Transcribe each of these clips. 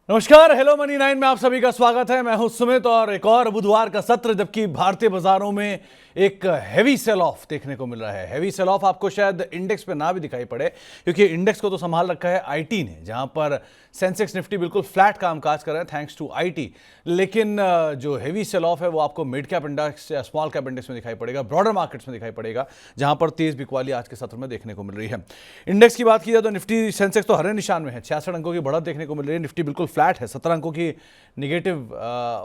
नमस्कार, hello money 9 में आप सभी का स्वागत है। मैं हूं सुमित और एक और बुधवार का सत्र, जबकि भारतीय बाजारों में एक हैवी सेल ऑफ देखने को मिल रहा है। हैवी सेल ऑफ आपको शायद इंडेक्स पे ना भी दिखाई पड़े, क्योंकि इंडेक्स को तो संभाल रखा है आईटी ने, जहां पर सेंसेक्स निफ्टी बिल्कुल फ्लैट कामकाज कर रहे हैं थैंक्स टू आईटी। लेकिन जो हैवी सेल ऑफ है वो आपको मिड कैप इंडेक्स या स्मॉल कैप इंडेक्स में दिखाई पड़ेगा, ब्रॉडर मार्केट्स में दिखाई पड़ेगा, जहां पर तेज बिकवाली आज के सत्र में देखने को मिल रही है। इंडेक्स की बात की जाए तो निफ्टी सेंसेक्स तो हरे निशान में है, 66 अंकों की बढ़त देखने को मिल रही है। निफ्टी बिल्कुल फ्लैट है, 17 अंकों की निगेटिव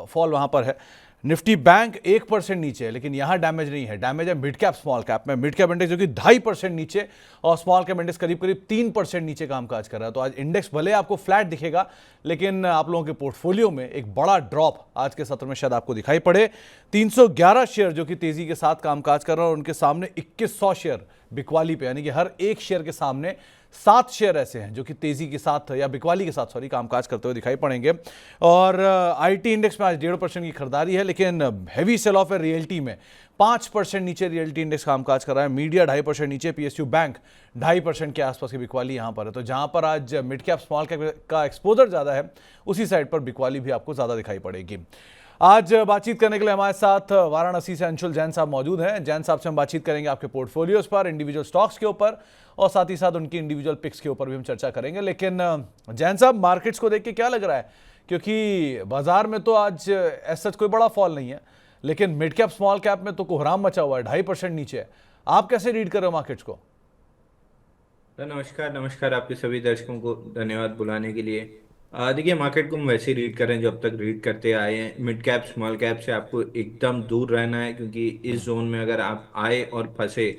फॉल वहां पर है। निफ्टी बैंक 1% नीचे है, लेकिन यहां डैमेज नहीं है, डैमेज है मिड कैप स्मॉल कैप में। मिड कैप इंडेक्स जो कि 2.5% नीचे और स्मॉल कैप इंडेक्स करीब करीब 3% नीचे कामकाज कर रहा है। तो आज इंडेक्स भले आपको फ्लैट दिखेगा, लेकिन आप लोगों के पोर्टफोलियो में एक बड़ा ड्रॉप आज के सत्र में शायद आपको दिखाई पड़े। 311 शेयर जो कि तेजी के साथ कामकाज कर रहा है और उनके सामने 2100 शेयर बिकवाली पे, यानी कि हर एक शेयर के सामने 7 शेयर ऐसे हैं जो कि तेजी के साथ या बिकवाली के साथ कामकाज करते हुए दिखाई पड़ेंगे। और आईटी इंडेक्स में आज 1.5% की खरीदारी है, लेकिन हैवी सेल ऑफ है रियल्टी में। 5% नीचे रियल्टी इंडेक्स कामकाज कर रहा है। मीडिया 2.5% नीचे, पीएसयू बैंक 2.5% के आसपास की बिकवाली यहां पर है। तो जहां पर आज मिड कैप स्मॉल कैप का एक्सपोजर ज्यादा है, उसी साइड पर बिकवाली भी आपको ज्यादा दिखाई पड़ेगी। आज बातचीत करने के लिए हमारे साथ वाराणसी से अंशुल जैन साहब मौजूद हैं। जैन साहब से हम बातचीत करेंगे आपके पोर्टफोलियोज पर, इंडिविजुअल स्टॉक्स के ऊपर, और साथ ही साथ उनकी इंडिविजुअल पिक्स के ऊपर भी हम चर्चा करेंगे। लेकिन जैन साहब, मार्केट्स को देख के क्या लग रहा है? क्योंकि बाजार में तो आज ऐसा कोई बड़ा फॉल नहीं है, लेकिन मिड कैप स्मॉल कैप में तो कोहराम मचा हुआ है, 2.5% नीचे है। आप कैसे रीड कर रहे हो मार्केट्स को? नमस्कार नमस्कार, आपके सभी दर्शकों को धन्यवाद बुलाने के लिए। देखिए, मार्केट को हम वैसे ही रीड कर रहे हैं जो अब तक रीड करते आए हैं। मिड कैप स्मॉल कैप से आपको एकदम दूर रहना है, क्योंकि इस जोन में अगर आप आए और फंसे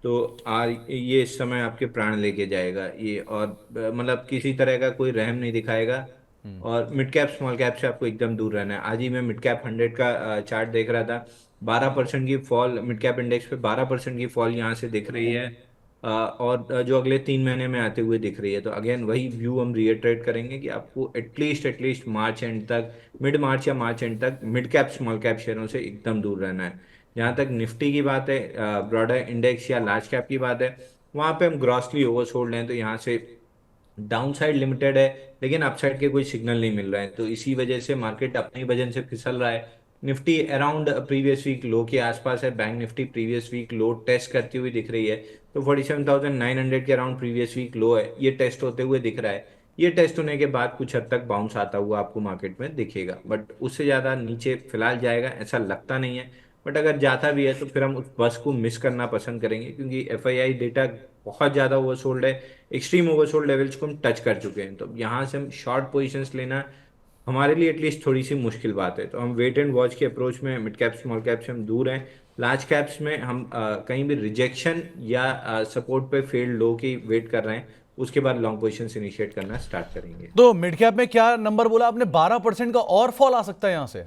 तो ये इस समय आपके प्राण लेके जाएगा ये। और मतलब किसी तरह का कोई रहम नहीं दिखाएगा। और मिड कैप स्मॉल कैप से आपको एकदम दूर रहना है। आज ही मैं मिड कैप 100 का चार्ट देख रहा था। 12% की फॉल मिड कैप इंडेक्स पे, 12% की फॉल यहाँ से दिख रही है। और जो अगले 3 महीने में आते हुए दिख रही है। तो अगेन वही व्यू हम रिएटरेट करेंगे कि आपको एटलीस्ट मार्च एंड तक, मिड मार्च या मार्च एंड तक मिड कैप स्मॉल कैप शेयरों से एकदम दूर रहना है। जहाँ तक निफ्टी की बात है, ब्रॉडर इंडेक्स या लार्ज कैप की बात है, वहाँ पे हम ग्रॉसली ओवरसोल्ड हैं। तो यहाँ से डाउन साइड लिमिटेड है, लेकिन अपसाइड के कोई सिग्नल नहीं मिल रहा है। तो इसी वजह से मार्केट अपनी वजह से फिसल रहा है। Nifty around previous week low के आसपास है। Bank Nifty previous week low test करती हुई दिख रही है। तो 47,900 के अराउंड प्रीवियस वीक लो है, ये टेस्ट होते हुए दिख रहा है। ये टेस्ट होने के बाद कुछ हद तक बाउंस आता हुआ आपको मार्केट में दिखेगा, बट उससे ज़्यादा नीचे फिलहाल जाएगा ऐसा लगता नहीं है। बट अगर जाता भी है तो फिर हम उस बस को मिस करना पसंद करेंगे, क्योंकि एफआईआई डेटा बहुत ज़्यादा ओवरसोल्ड है। एक्सट्रीम ओवरसोल्ड लेवल्स को हम टच कर चुके हैं। तो यहाँ से हम शॉर्ट पोजीशंस लेना हमारे लिए एटलीस्ट थोड़ी सी मुश्किल बात है। तो हम वेट एंड वॉच के अप्रोच में मिड कैप स्मॉल कैप से हम दूर हैं। लार्ज कैप्स में हम कहीं भी रिजेक्शन या सपोर्ट पे फेल्ड लो की वेट कर रहे हैं। उसके बाद लॉन्ग पोजीशंस इनिशिएट करना स्टार्ट करेंगे। तो मिड कैप में क्या नंबर बोला आपने? 12% का और फॉल आ सकता है यहां से?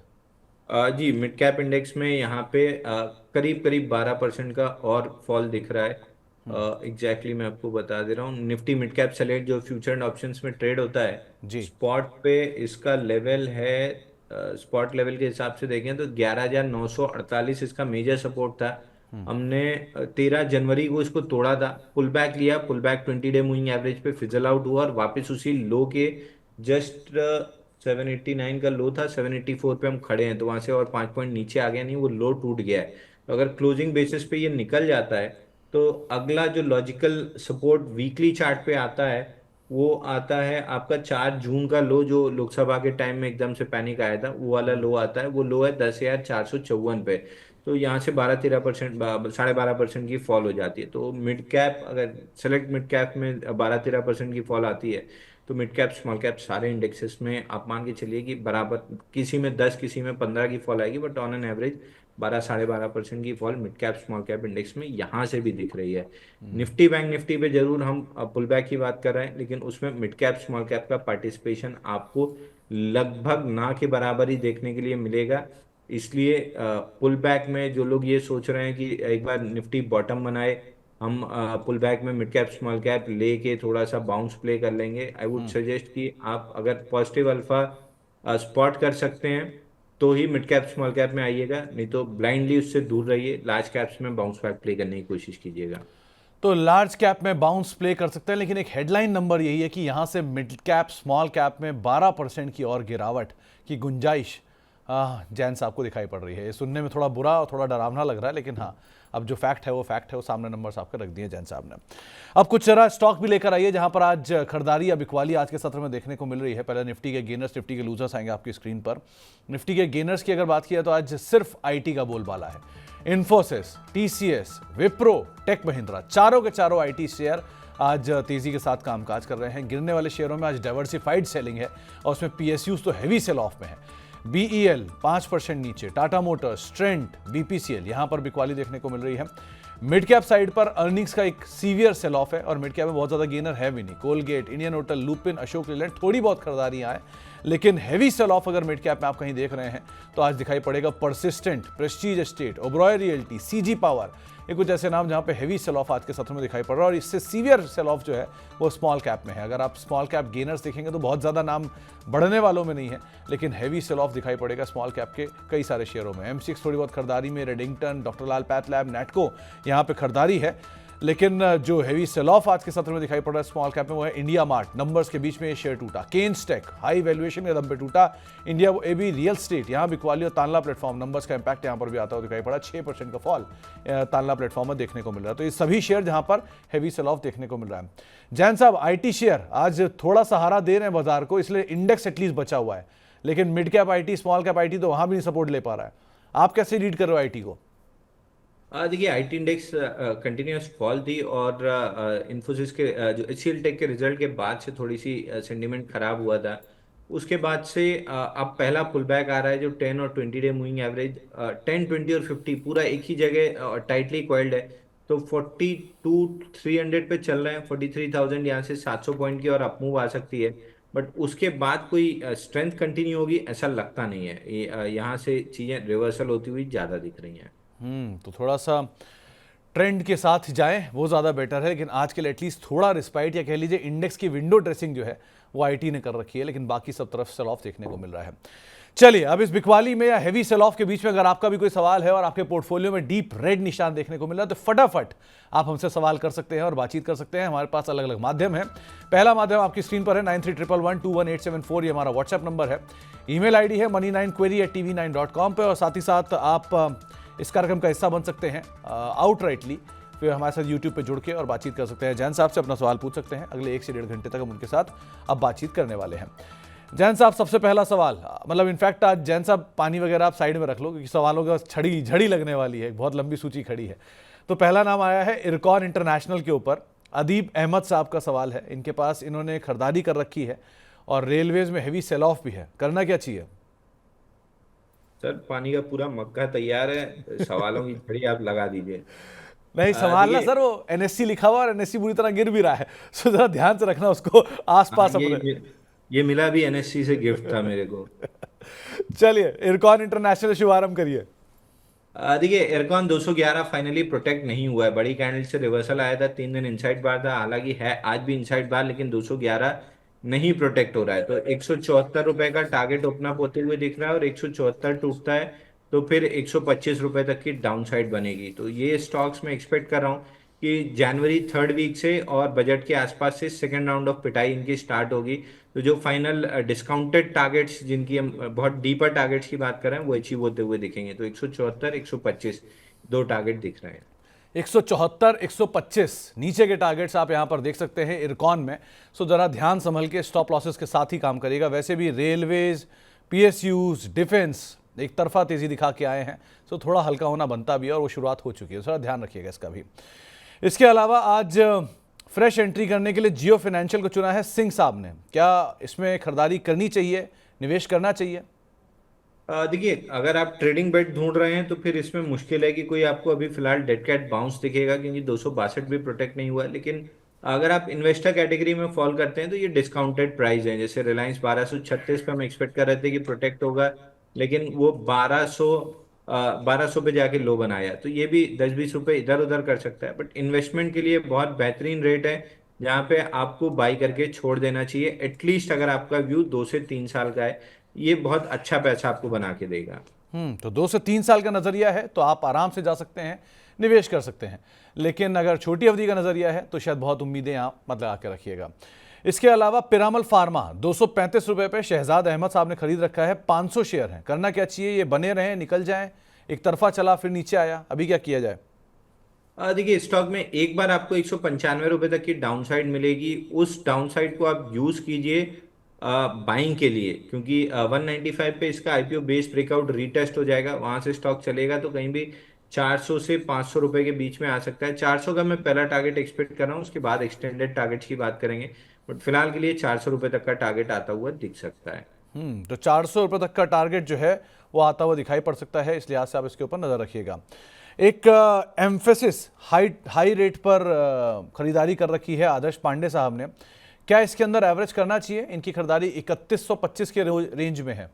जी, मिड कैप इंडेक्स में यहाँ पे करीब करीब 12% का और फॉल दिख रहा है। एग्जैक्टली मैं आपको बता दे रहा हूँ। निफ्टी मिड कैप सेलेक्ट जो फ्यूचर एंड ऑप्शंस में ट्रेड होता है, जी। स्पॉट पे इसका लेवल है, स्पॉट लेवल के हिसाब से देखें तो 11,948 इसका मेजर सपोर्ट था। हमने 13 जनवरी को इसको तोड़ा था, पुल बैक लिया, pull back 20 day moving average पे फिजल आउट हुआ और वापस उसी लो के जस्ट 789 का लो था, 784 पे हम खड़े हैं। तो वहां से और 5 पॉइंट नीचे आ गया, नहीं वो लो टूट गया है। तो अगर क्लोजिंग बेसिस पे ये निकल जाता है तो अगला जो लॉजिकल सपोर्ट वीकली चार्ट पे आता है वो आता है आपका 4 जून का लो, जो लोकसभा के टाइम में एकदम से पैनिक आया था, वो वाला लो आता है। वो लो है 10,454 पे। तो यहाँ से 12-13%, 12.5% की फॉल हो जाती है। तो मिड कैप, अगर सेलेक्ट मिड कैप में 12-13% की फॉल आती है तो मिड कैप स्मॉल कैप सारे इंडेक्सेस में आप मान के चलिए कि बराबर, किसी में 10 किसी में 15 की फॉल आएगी, बट ऑन एन एवरेज 12-12.5% की fall mid cap small cap index में यहाँ से भी दिख रही है। निफ्टी बैंक निफ्टी पे जरूर हम पुल बैक की बात कर रहे हैं, लेकिन उसमें मिड कैप स्मॉल कैप का पार्टिसिपेशन आपको लगभग ना के बराबर ही देखने के लिए मिलेगा। इसलिए पुल बैक में जो लोग ये सोच रहे हैं कि एक बार निफ्टी बॉटम बनाए, हम पुल बैक में मिड कैप स्मॉल कैप लेके थोड़ा सा बाउंस प्ले कर लेंगे, आई वुड सजेस्ट कि आप अगर पॉजिटिव अल्फा स्पॉट कर सकते हैं तो ही मिड कैप स्मॉल कैप में आइएगा, नहीं तो ब्लाइंडली उससे दूर रहिए। लार्ज कैप्स में बाउंस बैक प्ले करने की कोशिश कीजिएगा। तो लार्ज कैप में बाउंस प्ले कर सकते हैं, लेकिन एक हेडलाइन नंबर यही है कि यहां से मिड कैप स्मॉल कैप में 12% की और गिरावट की गुंजाइश जैन साहब को दिखाई पड़ रही है। ये सुनने में थोड़ा बुरा और थोड़ा डरावना लग रहा है, लेकिन हाँ, अब जो फैक्ट है वो फैक्ट है, वो सामने नंबर्स आपके रख दिए जैन साहब ने। अब कुछ जरा स्टॉक भी लेकर आइए जहां पर आज खरीदारी या बिकवाली आज के सत्र में देखने को मिल रही है। पहले निफ्टी के गेनर्स, निफ्टी के लूजर्स आएंगे आपकी स्क्रीन पर। निफ्टी के गेनर्स की अगर बात किया तो आज सिर्फ आईटी का बोलबाला है। इन्फोसिस, टीसीएस, विप्रो, टेक महिंद्रा, चारों के चारों आईटी शेयर आज तेजी के साथ कामकाज कर रहे हैं। गिरने वाले शेयरों में आज डाइवर्सिफाइड सेलिंग है और उसमें पीएसयूज तो हैवी सेल ऑफ में है। बीईएल 5% नीचे, टाटा मोटर्स, ट्रेंट, बीपीसीएल यहां पर बिकवाली देखने को मिल रही है। मिड कैप साइड पर अर्निंग्स का एक सीवियर सेल ऑफ है और मिड कैप में बहुत ज्यादा गेनर है भी नहीं। Colgate, Indian hotel, Lupin, Ashok Leyland थोड़ी बहुत खरीदारियां आए, लेकिन हैवी सेल ऑफ अगर मिड कैप में आप कहीं देख रहे हैं तो आज दिखाई पड़ेगा persistent, Prestige estate, Oberoi realty, CG power, ये कुछ ऐसे नाम जहां पे हैवी सेल ऑफ आज के सत्र में दिखाई पड़ रहा है। और इससे सीवियर सेल ऑफ जो है वो स्मॉल कैप में है। अगर आप स्मॉल कैप गेनर्स देखेंगे तो बहुत ज़्यादा नाम बढ़ने वालों में नहीं है, लेकिन हैवी सेल ऑफ दिखाई पड़ेगा स्मॉल कैप के कई सारे शेयरों में। M6 थोड़ी बहुत खरीदारी में, रेडिंगटन, डॉक्टर लाल पैथ लैब, नैटको यहाँ पे खरीदारी है, लेकिन जो हैवी सेल ऑफ आज के सत्र में दिखाई पड़ रहा है स्मॉल कैप में वो है इंडिया मार्ट। नंबर्स के बीच में ये शेयर टूटा। केन्स टेक हाई वैल्यूएशन के दम पे टूटा। इंडिया एबी रियल स्टेट यहाँ बिकवाली और तानला प्लेटफॉर्म, नंबर्स का इंपैक्ट यहाँ पर भी आता हुआ दिखाई पड़ा। 6% का फॉल तानला प्लेटफॉर्म में देखने को मिल रहा है। तो ये सभी शेयर जहां पर हैवी सेल ऑफ देखने को मिल रहा है। जैन साहब, आईटी शेयर आज थोड़ा सहारा दे रहे हैं बाजार को, इसलिए इंडेक्स एटलीस्ट बचा हुआ है, लेकिन mid cap IT, small cap IT तो वहां भी नहीं सपोर्ट ले पा रहा है। आप कैसे रीड कर रहे हो आईटी को? देखिए, आईटी इंडेक्स कंटिन्यूस फॉल थी और इन्फोसिस के जो एचसीएल टेक के रिजल्ट के बाद से थोड़ी सी सेंटीमेंट खराब हुआ था। उसके बाद से अब पहला पुल बैक आ रहा है। जो 10 और 20 डे मूविंग एवरेज 10, 20 और 50 पूरा एक ही जगह टाइटली कॉइल्ड है। तो 42,300 पे चल रहे हैं। 43,000 यहाँ से 700 पॉइंट की और अप मूव आ सकती है, बट उसके बाद कोई स्ट्रेंथ कंटिन्यू होगी ऐसा लगता नहीं है। यहाँ से चीज़ें रिवर्सल होती हुई ज़्यादा दिख रही हैं। तो थोड़ा सा ट्रेंड के साथ जाएं वो ज़्यादा बेटर है, लेकिन आज के लिए एटलीस्ट थोड़ा रिस्पाइट या कह लीजिए इंडेक्स की विंडो ड्रेसिंग जो है वो आईटी ने कर रखी है, लेकिन बाकी सब तरफ सेल ऑफ देखने को मिल रहा है। चलिए, अब इस बिकवाली में या हैवी सेल ऑफ के बीच में अगर आपका भी कोई सवाल है और आपके पोर्टफोलियो में डीप रेड निशान देखने को मिल रहा है तो फटाफट आप हमसे सवाल कर सकते हैं और बातचीत कर सकते हैं। हमारे पास अलग अलग माध्यम है। पहला माध्यम आपकी स्क्रीन पर है 9311121874, ये हमारा व्हाट्सएप नंबर है। ईमेल आईडी है money9query@tv9.com पे, और साथ ही साथ आप इस कार्यक्रम का हिस्सा बन सकते हैं आउटराइटली, फिर हमारे साथ यूट्यूब पे जुड़ के और बातचीत कर सकते हैं। जैन साहब से अपना सवाल पूछ सकते हैं। अगले 1 से 1.5 घंटे तक हम उनके साथ अब बातचीत करने वाले हैं। जैन साहब, सबसे पहला सवाल, मतलब इनफैक्ट आज जैन साहब पानी वगैरह आप साइड में रख लो क्योंकि सवालों का झड़ी लगने वाली है, बहुत लंबी सूची खड़ी है। तो पहला नाम आया है इरकॉन इंटरनेशनल के ऊपर। अदीब अहमद साहब का सवाल है। इनके पास इन्होंने खरीदारी कर रखी है और रेलवेज में हैवी सेल ऑफ भी है, करना क्या चाहिए? सर, पानी का पूरा मग्गा तैयार है, सवालों की झड़ी आप लगा दीजिए। नहीं, सवाल ना देखिए, सर, वो एनएससी लिखा हुआ और एनएससी बुरी तरह गिर भी रहा है, सो जरा ध्यान से रखना उसको आसपास अपने। ये मिला भी एनएससी से, गिफ्ट था मेरे को। चलिए, इरकॉन इंटरनेशनल शुभारंभ करिए। देखिए, एयरकॉन 211 फाइनली प्रोटेक्ट नहीं हुआ है। बड़ी कैंडल से रिवर्सल आया था, 3 दिन इनसाइड बार था, हालांकि है आज भी इनसाइड बार, लेकिन 211 नहीं प्रोटेक्ट हो रहा है। तो 174 रुपए का टारगेट ओपन अप होते हुए दिख रहा है, और 174 टूटता है तो फिर 125 रुपए तक की डाउन साइड बनेगी। तो ये स्टॉक्स में एक्सपेक्ट कर रहा हूँ कि जनवरी 3rd वीक से और बजट के आसपास से सेकेंड राउंड ऑफ पिटाई इनकी स्टार्ट होगी। तो जो फाइनल डिस्काउंटेड टारगेट्स, जिनकी हम बहुत डीपर टारगेट्स की बात कर रहे हैं, वो अचीव होते हुए दिखेंगे। तो 174, 125 दो टारगेट दिख रहे हैं। 174, 125 नीचे के टारगेट्स आप यहां पर देख सकते हैं इरकॉन में। सो जरा ध्यान संभल के स्टॉप लॉसेस के साथ ही काम करिएगा। वैसे भी रेलवेज, पीएसयूज, डिफेंस एक तरफा तेजी दिखा के आए हैं, सो थोड़ा हल्का होना बनता भी है और वो शुरुआत हो चुकी है, थोड़ा ध्यान रखिएगा इसका भी। इसके अलावा आज फ्रेश एंट्री करने के लिए जियो फाइनेंशियल को चुना है सिंह साहब ने। क्या इसमें खरीदारी करनी चाहिए, निवेश करना चाहिए? देखिए, अगर आप ट्रेडिंग बेट ढूंढ रहे हैं तो फिर इसमें मुश्किल है कि कोई आपको अभी फिलहाल डेड कैट बाउंस दिखेगा, क्योंकि 262 भी प्रोटेक्ट नहीं हुआ है। लेकिन अगर आप इन्वेस्टर कैटेगरी में फॉल करते हैं तो ये डिस्काउंटेड प्राइस है। जैसे रिलायंस 1236 पे हम एक्सपेक्ट कर रहे थे कि प्रोटेक्ट होगा, लेकिन वो 1200 पे जाके लो बनाया। तो ये भी 10-20 रुपए इधर उधर कर सकता है, बट इन्वेस्टमेंट के लिए बहुत बेहतरीन रेट है जहाँ पे आपको बाई करके छोड़ देना चाहिए। एटलीस्ट अगर आपका व्यू 2 से 3 साल का है, ये बहुत अच्छा पैसा आपको बना के देगा। तो 2 से 3 साल का नजरिया है तो आप आराम से जा सकते हैं, निवेश कर सकते हैं। लेकिन अगर छोटी अवधि का नजरिया है तो शायद बहुत उम्मीदें आप मत लगा के रखिएगा। इसके अलावा पिरामल फार्मा 235 रुपए पे शहजाद अहमद साहब ने खरीद रखा है, 500 शेयर हैं। करना क्या चाहिए? ये बने रहें, निकल जाएं? एक तरफा चला फिर नीचे आया, अभी क्या किया जाए? देखिए, स्टॉक में एक बार आपको 195 रुपए तक की डाउन साइड मिलेगी, उस डाउन साइड को आप यूज कीजिए बाइंग के लिए, क्योंकि 195 पे इसका आईपीओ बेस ब्रेकआउट रीटेस्ट हो जाएगा, वहां से स्टॉक चलेगा तो कहीं भी 400 से 500 रुपए के बीच में आ सकता है। 400 का मैं पहला टारगेट एक्सपेक्ट कर रहा हूँ, उसके बाद एक्सटेंडेड टारगेट्स की बात करेंगे, बट फिलहाल के लिए 400 रुपए तक का टारगेट आता हुआ दिख सकता है। तो 400 रुपए तक का टारगेट जो है वो आता हुआ दिखाई पड़ सकता है, इस लिहाज से आप इसके ऊपर नजर रखिएगा। एक एम्फेसिस हाई रेट पर खरीदारी कर रखी है आदर्श पांडे साहब ने। क्या इसके अंदर एवरेज करना चाहिए? इनकी खरीदारी 3125 के रेंज में है।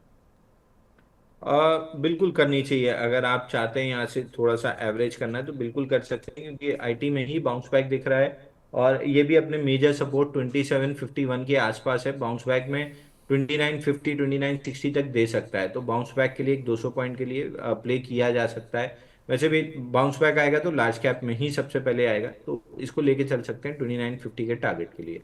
बिल्कुल करनी चाहिए। अगर आप चाहते हैं यहाँ से थोड़ा सा एवरेज करना है तो बिल्कुल कर सकते हैं, क्योंकि आईटी में ही बाउंस बैक दिख रहा है और ये भी अपने मेजर सपोर्ट 2751 के आसपास है। बाउंस बैक में 2950 2960 तक दे सकता है, तो बाउंस बैक के लिए एक 200 पॉइंट के लिए प्ले किया जा सकता है। वैसे भी बाउंस बैक आएगा तो लार्ज कैप में ही सबसे पहले आएगा, तो इसको लेके चल सकते हैं 2950 के टारगेट के लिए।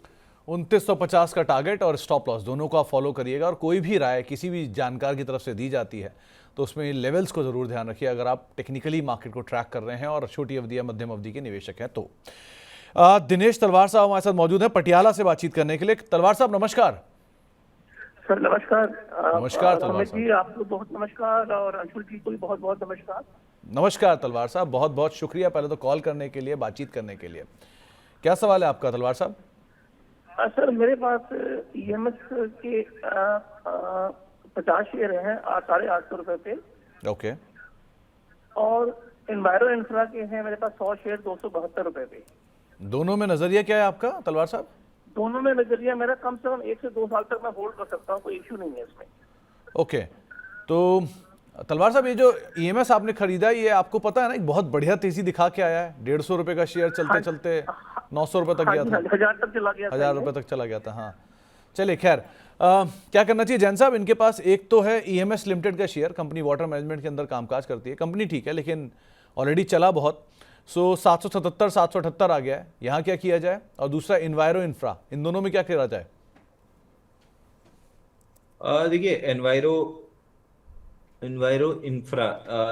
2950 का टारगेट और स्टॉप लॉस दोनों को आप फॉलो करिएगा। और कोई भी राय किसी भी जानकार की तरफ से दी जाती है तो उसमें लेवल्स को जरूर ध्यान रखिए, अगर आप टेक्निकली मार्केट को ट्रैक कर रहे हैं और छोटी अवधि या मध्यम अवधि के निवेशक हैं तो। दिनेश तलवार साहब हमारे साथ मौजूद हैं पटियाला से बातचीत करने के लिए। तलवार साहब नमस्कार। सर नमस्कार। नमस्कार तलवार रमेश साहब। जी आपको बहुत नमस्कार और अंशुल जी को भी बहुत बहुत नमस्कार। नमस्कार तलवार साहब, बहुत बहुत शुक्रिया पहले तो कॉल करने के लिए, बातचीट करने के लिए। क्या सवाल है आपका तलवार साहब? सर मेरे पास ईएमएस के 50 शेयर हैं 850 रुपए पे, ओके। और एनवायरो इंफ्रा के हैं मेरे पास 100 शेयर 272 रुपए पे। दोनों में नजरिया क्या है आपका तलवार साहब? दोनों में नजरिया मेरा कम से कम 1 से 2 साल तक मैं होल्ड कर सकता हूँ, कोई इश्यू नहीं है इसमें। ओके, तो तलवार साहब ये जो ईएमएस आपने खरीदा ये आपको पता है ना एक बहुत बढ़िया तेजी दिखा के आया है। 150 रुपए का शेयर चलते चलते 900 रुपए तक गया था, 1000 तक चला गया, 1000 रुपए तक चला गया था। हाँ चलिए खैर, क्या करना चाहिए जैन साहब? इनके पास एक तो है ईएमएस लिमिटेड का शेयर, कंपनी वाटर मैनेजमेंट के अंदर कामकाज करती है, कंपनी ठीक है लेकिन ऑलरेडी चला बहुत, सो 777 778 आ गया है, यहाँ क्या किया जाए? और दूसरा इन्वायरो इंफ्रा, इन दोनों में क्या करा जाए? देखिए, एनवायरो इन्वायरो इंफ्रा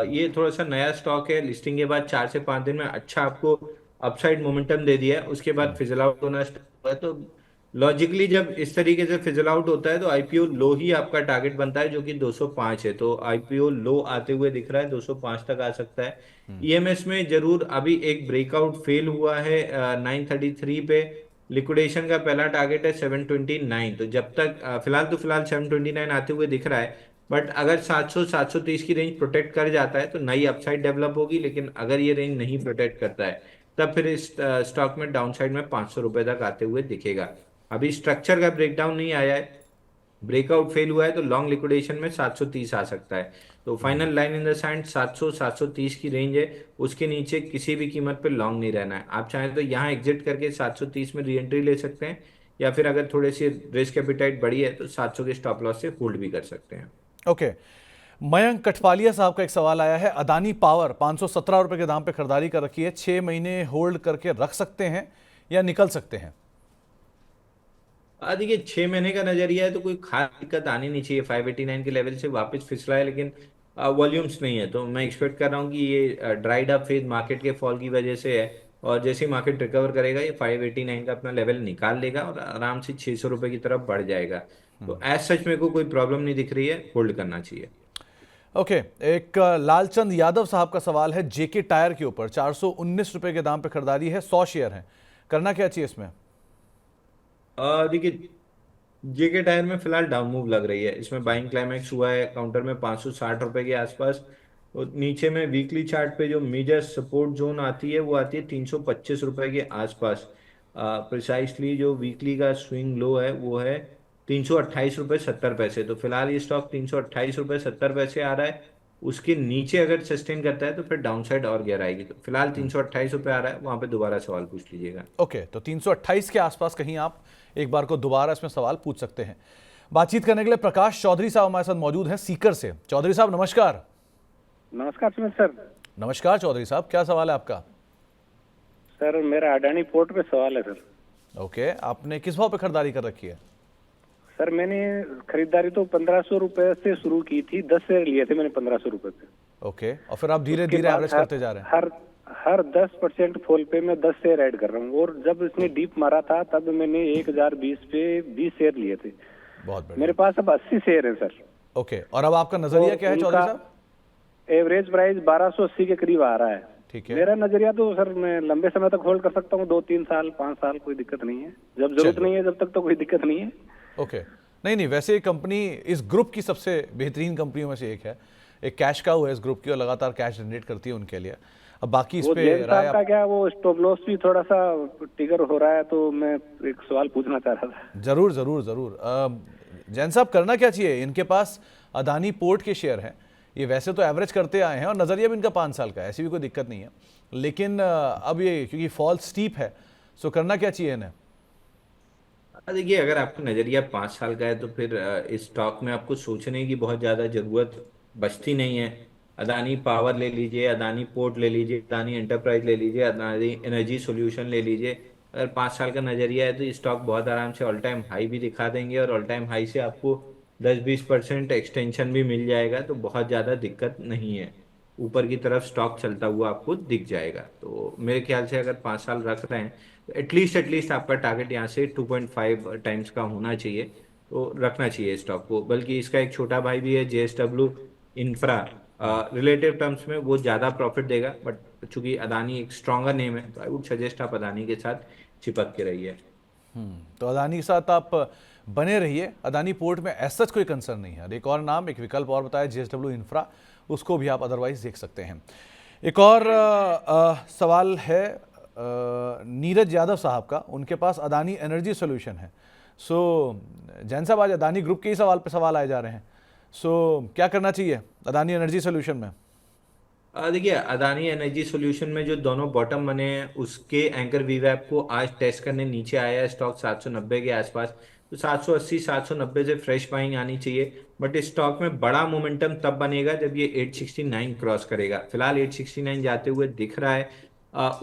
ये थोड़ा सा नया स्टॉक है। लिस्टिंग के बाद 4 से 5 दिन में अच्छा आपको अपसाइड मोमेंटम दे दिया है, उसके बाद फिजल आउट होना स्टार्ट हुआ है। तो लॉजिकली जब इस तरीके से फिजल आउट होता है तो आईपीओ लो ही आपका टारगेट बनता है, जो कि 205 है। तो आईपीओ लो आते हुए दिख रहा है, 205 तक आ सकता है। ईएमएस में जरूर अभी एक ब्रेकआउट फेल हुआ है 933 पे। लिक्विडेशन का पहला टारगेट है 729, तो जब तक फिलहाल 729 आते हुए दिख रहा है, बट अगर 700 730 की रेंज प्रोटेक्ट कर जाता है तो नई अपसाइड डेवलप होगी। लेकिन अगर ये रेंज नहीं प्रोटेक्ट करता है तब फिर इस स्टॉक में डाउनसाइड में 500 रुपए तक आते हुए दिखेगा। अभी स्ट्रक्चर का ब्रेकडाउन नहीं आया है, ब्रेकआउट फेल हुआ है, तो लॉन्ग लिक्विडेशन में 730 आ सकता है। तो final line in the sand 700 730 की रेंज है, उसके नीचे किसी भी कीमत पे लॉन्ग नहीं रहना है। आप चाहें तो यहाँ एग्जिट करके 730 में री एंट्री ले सकते हैं, या फिर अगर थोड़ी सी रिस्क एपिटाइट बड़ी है तो 700 के स्टॉप लॉस से होल्ड भी कर सकते हैं। ओके, मयंक कठपालिया साहब का एक सवाल आया है। अदानी पावर 517 रुपए के दाम पे खरीदारी कर रखी है, 6 महीने होल्ड करके रख सकते हैं या निकल सकते हैं? देखिए, 6 महीने का नजरिया है तो कोई खास दिक्कत आनी नहीं चाहिए। 589 के लेवल से वापस फिसला है, लेकिन वॉल्यूम्स नहीं है, तो मैं एक्सपेक्ट कर रहा हूँ कि ये ड्राइड अप फेज मार्केट के फॉल की वजह से है, और जैसे ही मार्केट रिकवर करेगा ये 589 का अपना लेवल निकाल लेगा और आराम से 600 रुपए की तरफ बढ़ जाएगा। तो एज सच मेरे को कोई प्रॉब्लम नहीं दिख रही है, होल्ड करना चाहिए। ओके, एक लालचंद यादव साहब का सवाल है जेके टायर के ऊपर, 419 रुपए के दाम पे खरीदारी है, 100 शेयर हैं, करना क्या चाहिए इसमें? देखिए, जेके टायर में फिलहाल डाउन मूव लग रही है, इसमें बाइंग क्लाइमैक्स हुआ है काउंटर में 560 रुपए के आसपास। और नीचे में वीकली चार्ट पे जो मेजर सपोर्ट जोन आती है वो आती है 325 रुपए के आसपास। प्रिसाइसली जो वीकली का स्विंग लो है वो है 328 रुपए 70 पैसे। तो फिलहाल ये स्टॉक 328 रुपए 70 पैसे आ रहा है, उसके नीचे अगर सस्टेन करता है तो फिर डाउनसाइड और गियर आएगी। तो फिलहाल 328 रुपए आ रहा है, वहां पे दोबारा सवाल पूछ लीजिएगा। ओके, तो 328 के आसपास कहीं आप एक बार को दोबारा इसमें सवाल पूछ सकते हैं। बातचीत करने के लिए प्रकाश चौधरी साहब हमारे साथ मौजूद हैं सीकर से। चौधरी साहब नमस्कार। नमस्कार सुमित सर। नमस्कार चौधरी साहब, क्या सवाल है आपका? सर मेरा अडानी पोर्ट पे सवाल है सर। ओके, आपने किस भाव पे खरीदारी कर रखी है? सर मैंने खरीदारी तो 1500 रुपए से शुरू की थी, 10 शेयर लिए थे मैंने 1500 रुपए पे। ओके, और फिर आप धीरे उसके धीरे बाद एवरेज करते जा रहे हैं। हर 10% फॉल पे मैं 10 शेयर ऐड कर रहा हूँ, और जब इसने डीप मारा था तब मैंने 1020 पे 20 शेयर लिए थे। बहुत बढ़िया। मेरे पास अब 80 शेयर है सर। ओके, और अब आपका नजरिया क्या है चौधरी साहब? एवरेज प्राइस 1280 के करीब आ रहा है। ठीक है, मेरा नजरिया तो सर मैं लंबे समय तक होल्ड कर सकता हूँ, 2-3 साल 5 साल, कोई दिक्कत नहीं है। जब जरूरत चलिए। नहीं है जब तक तो कोई दिक्कत नहीं है। ओके। नहीं, वैसे ये कंपनी इस ग्रुप की सबसे बेहतरीन कंपनियों में से एक है। एक कैश काउ है इस ग्रुप की और लगातार कैश जनरेट करती है उनके लिए। अब बाकी इस वो पे जैन राय साहब का क्या, वो स्टॉप लॉस भी थोड़ा सा टिगर हो रहा है, तो मैं एक सवाल पूछना चाह रहा था। जरूर जरूर जरूर। जैन साहब, करना क्या चाहिए? इनके पास अदानी पोर्ट के शेयर हैं। ये वैसे तो एवरेज करते आए हैं और नज़रिया भी इनका 5 साल का है, ऐसी भी कोई दिक्कत नहीं है। लेकिन अब ये क्योंकि फॉल स्टीप है, सो करना क्या चाहिए इन्हें? देखिए, अगर आपका नज़रिया 5 साल का है तो फिर इस स्टॉक में आपको सोचने की बहुत ज़्यादा ज़रूरत बचती नहीं है। अदानी पावर ले लीजिए, अदानी पोर्ट ले लीजिए, अदानी एंटरप्राइज ले लीजिए, अदानी एनर्जी सॉल्यूशन ले लीजिए। अगर 5 साल का नज़रिया है तो ये स्टॉक बहुत आराम से ऑल टाइम हाई भी दिखा देंगे, और ऑल टाइम हाई से आपको 10-20% एक्सटेंशन भी मिल जाएगा, तो बहुत ज़्यादा दिक्कत नहीं है। ऊपर की तरफ स्टॉक चलता हुआ आपको दिख जाएगा। तो मेरे ख्याल से अगर 5 साल रख रहे हैं तो एटलीस्ट आपका टारगेट यहाँ से 2.5 टाइम्स का होना चाहिए, तो रखना चाहिए स्टॉक को। बल्कि इसका एक छोटा भाई भी है JSW इंफ्रा, रिलेटिव टर्म्स में वो ज़्यादा प्रॉफिट देगा, बट चूंकि अदानी एक स्ट्रॉन्गर नेम है तो आई वुड सजेस्ट आप अदानी के साथ चिपक के रहिए। तो अदानी के साथ आप बने रहिए। अदानी पोर्ट में ऐसा कोई कंसर्न नहीं है। और एक और नाम, एक विकल्प और बताया, JSW इंफ्रा, उसको भी आप अदरवाइज देख सकते हैं। एक और सवाल है नीरज यादव साहब का। उनके पास अदानी एनर्जी सॉल्यूशन है। सो जैन साहब, आज अदानी ग्रुप के ही सवाल आए जा रहे हैं। सो क्या करना चाहिए अदानी एनर्जी सॉल्यूशन में? देखिए, अदानी एनर्जी सॉल्यूशन में जो दोनों बॉटम बने हैं उसके एंकर वीवैप को आज टेस्ट करने नीचे आया है स्टॉक 790 के आसपास। तो 780 790 से फ्रेश बाइंग आनी चाहिए। बट इस स्टॉक में बड़ा मोमेंटम तब बनेगा जब ये 869 क्रॉस करेगा। फिलहाल 869 जाते हुए दिख रहा है।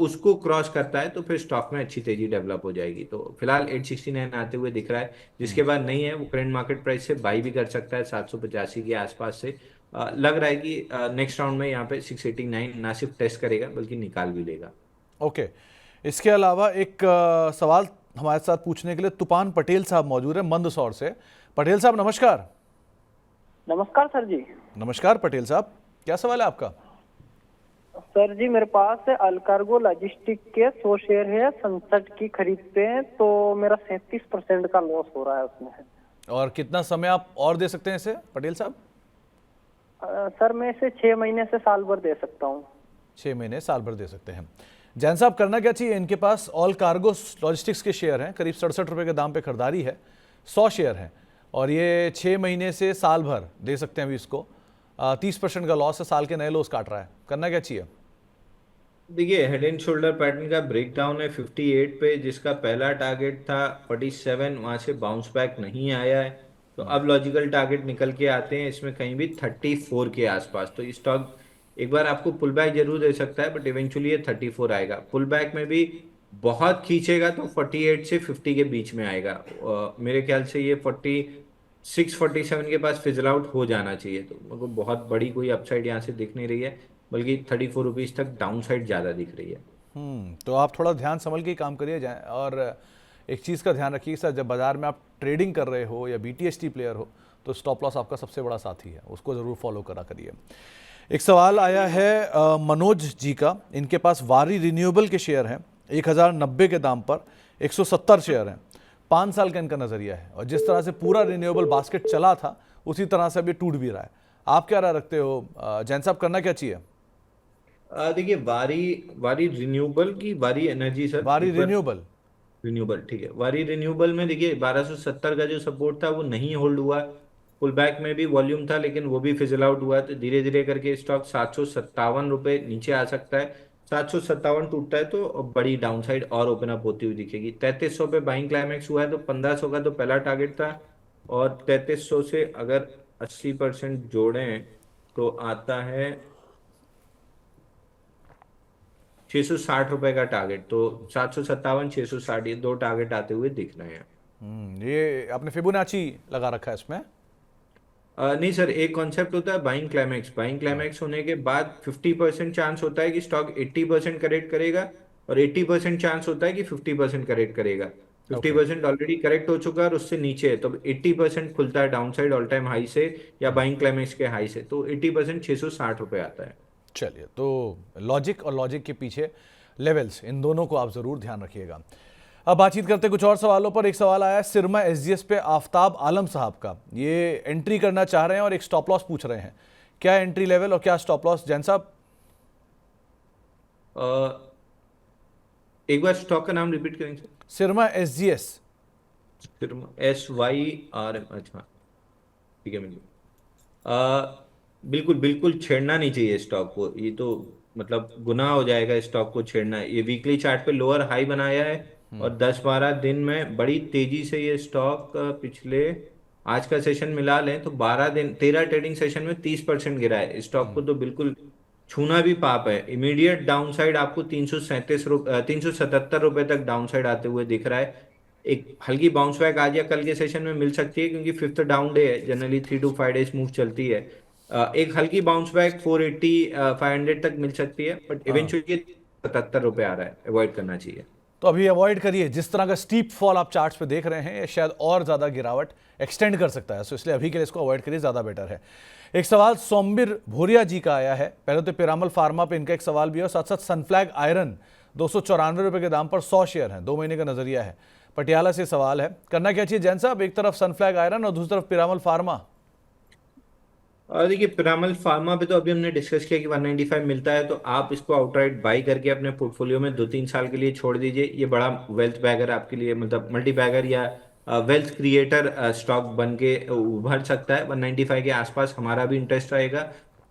उसको क्रॉस करता है तो फिर स्टॉक में अच्छी तेजी डेवलप हो जाएगी। तो फिलहाल 869 आते हुए दिख रहा है। जिसके बाद नहीं है वो करंट मार्केट प्राइस से बाई भी कर सकता है 785 के आसपास से। लग रहा है कि नेक्स्ट राउंड में यहाँ पे 689 ना सिर्फ टेस्ट करेगा बल्कि निकाल भी लेगा। ओके। इसके अलावा एक सवाल हमारे साथ पूछने के लिए तूफान पटेल साहब मौजूद है मंदसौर से। पटेल साहब नमस्कार। नमस्कार सर जी। नमस्कार पटेल साहब, क्या सवाल है आपका? सर जी मेरे पास अलकार्गो लॉजिस्टिक के 100 शेयर है, 67 की खरीदते हैं, तो मेरा 37% का लॉस हो रहा है उसमें। और कितना समय आप और दे सकते हैं इसे पटेल साहब? सर मैं इसे 6 महीने से साल भर दे सकता हूँ। 6 महीने साल भर दे सकते हैं। जैन साहब, करना क्या चाहिए? इनके पास ऑल कार्गो लॉजिस्टिक्स के शेयर हैं, करीब 67 रुपये के दाम पे खरीदारी है, 100 शेयर हैं, और ये 6 महीने से साल भर दे सकते हैं अभी इसको। 30% का लॉस है, साल के नए लॉस काट रहा है। करना क्या चाहिए? देखिए, हेड एंड शोल्डर पैटर्न का ब्रेकडाउन है 58 पे, जिसका पहला टारगेट था 47, वहां से बाउंस बैक नहीं आया है। तो अब लॉजिकल टारगेट निकल के आते हैं इसमें कहीं भी 34 के आसपास। तो स्टॉक एक बार आपको पुल बैक जरूर दे सकता है, बट इवेंचुअली ये 34 आएगा। पुल बैक में भी बहुत खींचेगा तो 48 से 50 के बीच में आएगा। मेरे ख्याल से ये 46 47 के पास फिजल आउट हो जाना चाहिए। तो मेरे को बहुत बड़ी कोई अपसाइड यहाँ से दिख नहीं रही है, बल्कि 34 रुपीज तक डाउन साइड ज़्यादा दिख रही है। तो आप थोड़ा ध्यान संभल के ही काम करिए जाए। और एक चीज़ का ध्यान रखिए सर, जब बाजार में आप ट्रेडिंग कर रहे हो या BTST प्लेयर हो तो स्टॉप लॉस आपका सबसे बड़ा साथी है, उसको ज़रूर फॉलो करा करिए। एक सवाल आया है मनोज जी का। इनके पास वारी रिन्यूएबल के शेयर हैं 1090 के दाम पर, 170 शेयर हैं, 5 साल का इनका नज़रिया है, और जिस तरह से पूरा रिन्यूएबल बास्केट चला था उसी तरह से अभी टूट भी रहा है। आप क्या राय रखते हो जैन साहब, करना क्या चाहिए? देखिए, वारी रिन्यूएबल की वारी एनर्जी सर, वारी रिन्यूएबल ठीक है। वारी रिन्यूएबल में देखिए 1270 का जो सपोर्ट था वो नहीं होल्ड हुआ। पुल बैक में भी वॉल्यूम था लेकिन वो भी फिजल आउट हुआ। तो धीरे धीरे करके स्टॉक 757 रुपए नीचे आ सकता है। 757 टूटता है तो बड़ी डाउनसाइड और ओपन अप होती हुई दिखेगी। 3300 पे बाइंग क्लाइमेक्स हुआ है, तो 1500 का तो पहला टारगेट था, और 3300 से अगर 80% जोड़ें तो आता है 660 रुपए का टारगेट। तो 757, 660 ये दो टारगेट आते हुए दिख रहे हैं। ये आपने फिबोनाची लगा रखा है इसमें। नहीं सर, एक कॉन्सेप्ट होता है बाइंग क्लाइमेक्स। बाइंग क्लाइमेक्स होने के बाद 50% चांस होता है कि स्टॉक 80% करेक्ट करेगा, और 80% चांस होता है कि 50% करेक्ट करेगा। 50% ऑलरेडी करेक्ट हो चुका है और उससे नीचे है, तो 80% खुलता है down side all time high से या बाइंग क्लाइमेक्स के हाई से, तो 80% 660 रुपए आता है। चलिए, तो लॉजिक और लॉजिक के पीछे लेवल्स, इन दोनों को आप ज़रूर ध्यान रखिएगा। अब बातचीत करते हैं कुछ और सवालों पर। एक सवाल आया है सिरमा एसजीएस पे आफ्ताब आलम साहब का। ये एंट्री करना चाह रहे हैं और एक स्टॉप लॉस पूछ रहे हैं। क्या एंट्री लेवल और क्या स्टॉप लॉस, जैन साहब? एक बार स्टॉक का नाम रिपीट करेंगे सर? सिरमा एसजीएस। SYRM, अच्छा ठीक है मिल गया। बिल्कुल बिल्कुल छेड़ना नहीं चाहिए स्टॉक को, ये तो मतलब गुनाह हो जाएगा स्टॉक को छेड़ना। ये वीकली चार्ट पे लोअर हाई बनाया है और 10-12 दिन में बड़ी तेजी से ये स्टॉक पिछले, आज का सेशन मिला लें तो 13 ट्रेडिंग सेशन में 30% गिरा है। स्टॉक को तो बिल्कुल छूना भी पाप है। इमीडिएट डाउन साइड आपको 377 रुपए तक डाउन साइड आते हुए दिख रहा है। एक हल्की बाउंस बैक आज या कल के सेशन में मिल सकती है, क्योंकि 5th डाउन डे है, जनरली 3 to 5 डेज मूव चलती है। एक हल्की बाउंस बैक 480 500 तक मिल सकती है, बट इवेंचुअली 77 रुपए आ रहा है, अवॉइड करना चाहिए। तो अभी अवॉइड करिए। जिस तरह का स्टीप फॉल आप चार्ट्स पे देख रहे हैं, ये शायद और ज़्यादा गिरावट एक्सटेंड कर सकता है, तो इसलिए अभी के लिए इसको अवॉइड करिए, ज़्यादा बेटर है। एक सवाल सोमबिर भोरिया जी का आया है। पहले तो पिरामल फार्मा पे इनका एक सवाल भी है और साथ साथ सनफ्लैग आयरन 294 रुपये के दाम पर 100 शेयर हैं, 2 महीने का नजरिया है। पटियाला से सवाल है, करना क्या चाहिए जैन साहब? एक तरफ सनफ्लैग आयरन और दूसरी तरफ पिरामल फार्मा। और देखिए पिरामल फार्मा पे तो अभी हमने डिस्कस किया कि 195 मिलता है, तो आप इसको आउटराइट बाई करके अपने पोर्टफोलियो में 2-3 साल के लिए छोड़ दीजिए। ये बड़ा वेल्थ बैगर आपके लिए, मतलब मल्टी बैगर या वेल्थ क्रिएटर स्टॉक बन के उभर सकता है। 195 के आसपास हमारा भी इंटरेस्ट रहेगा।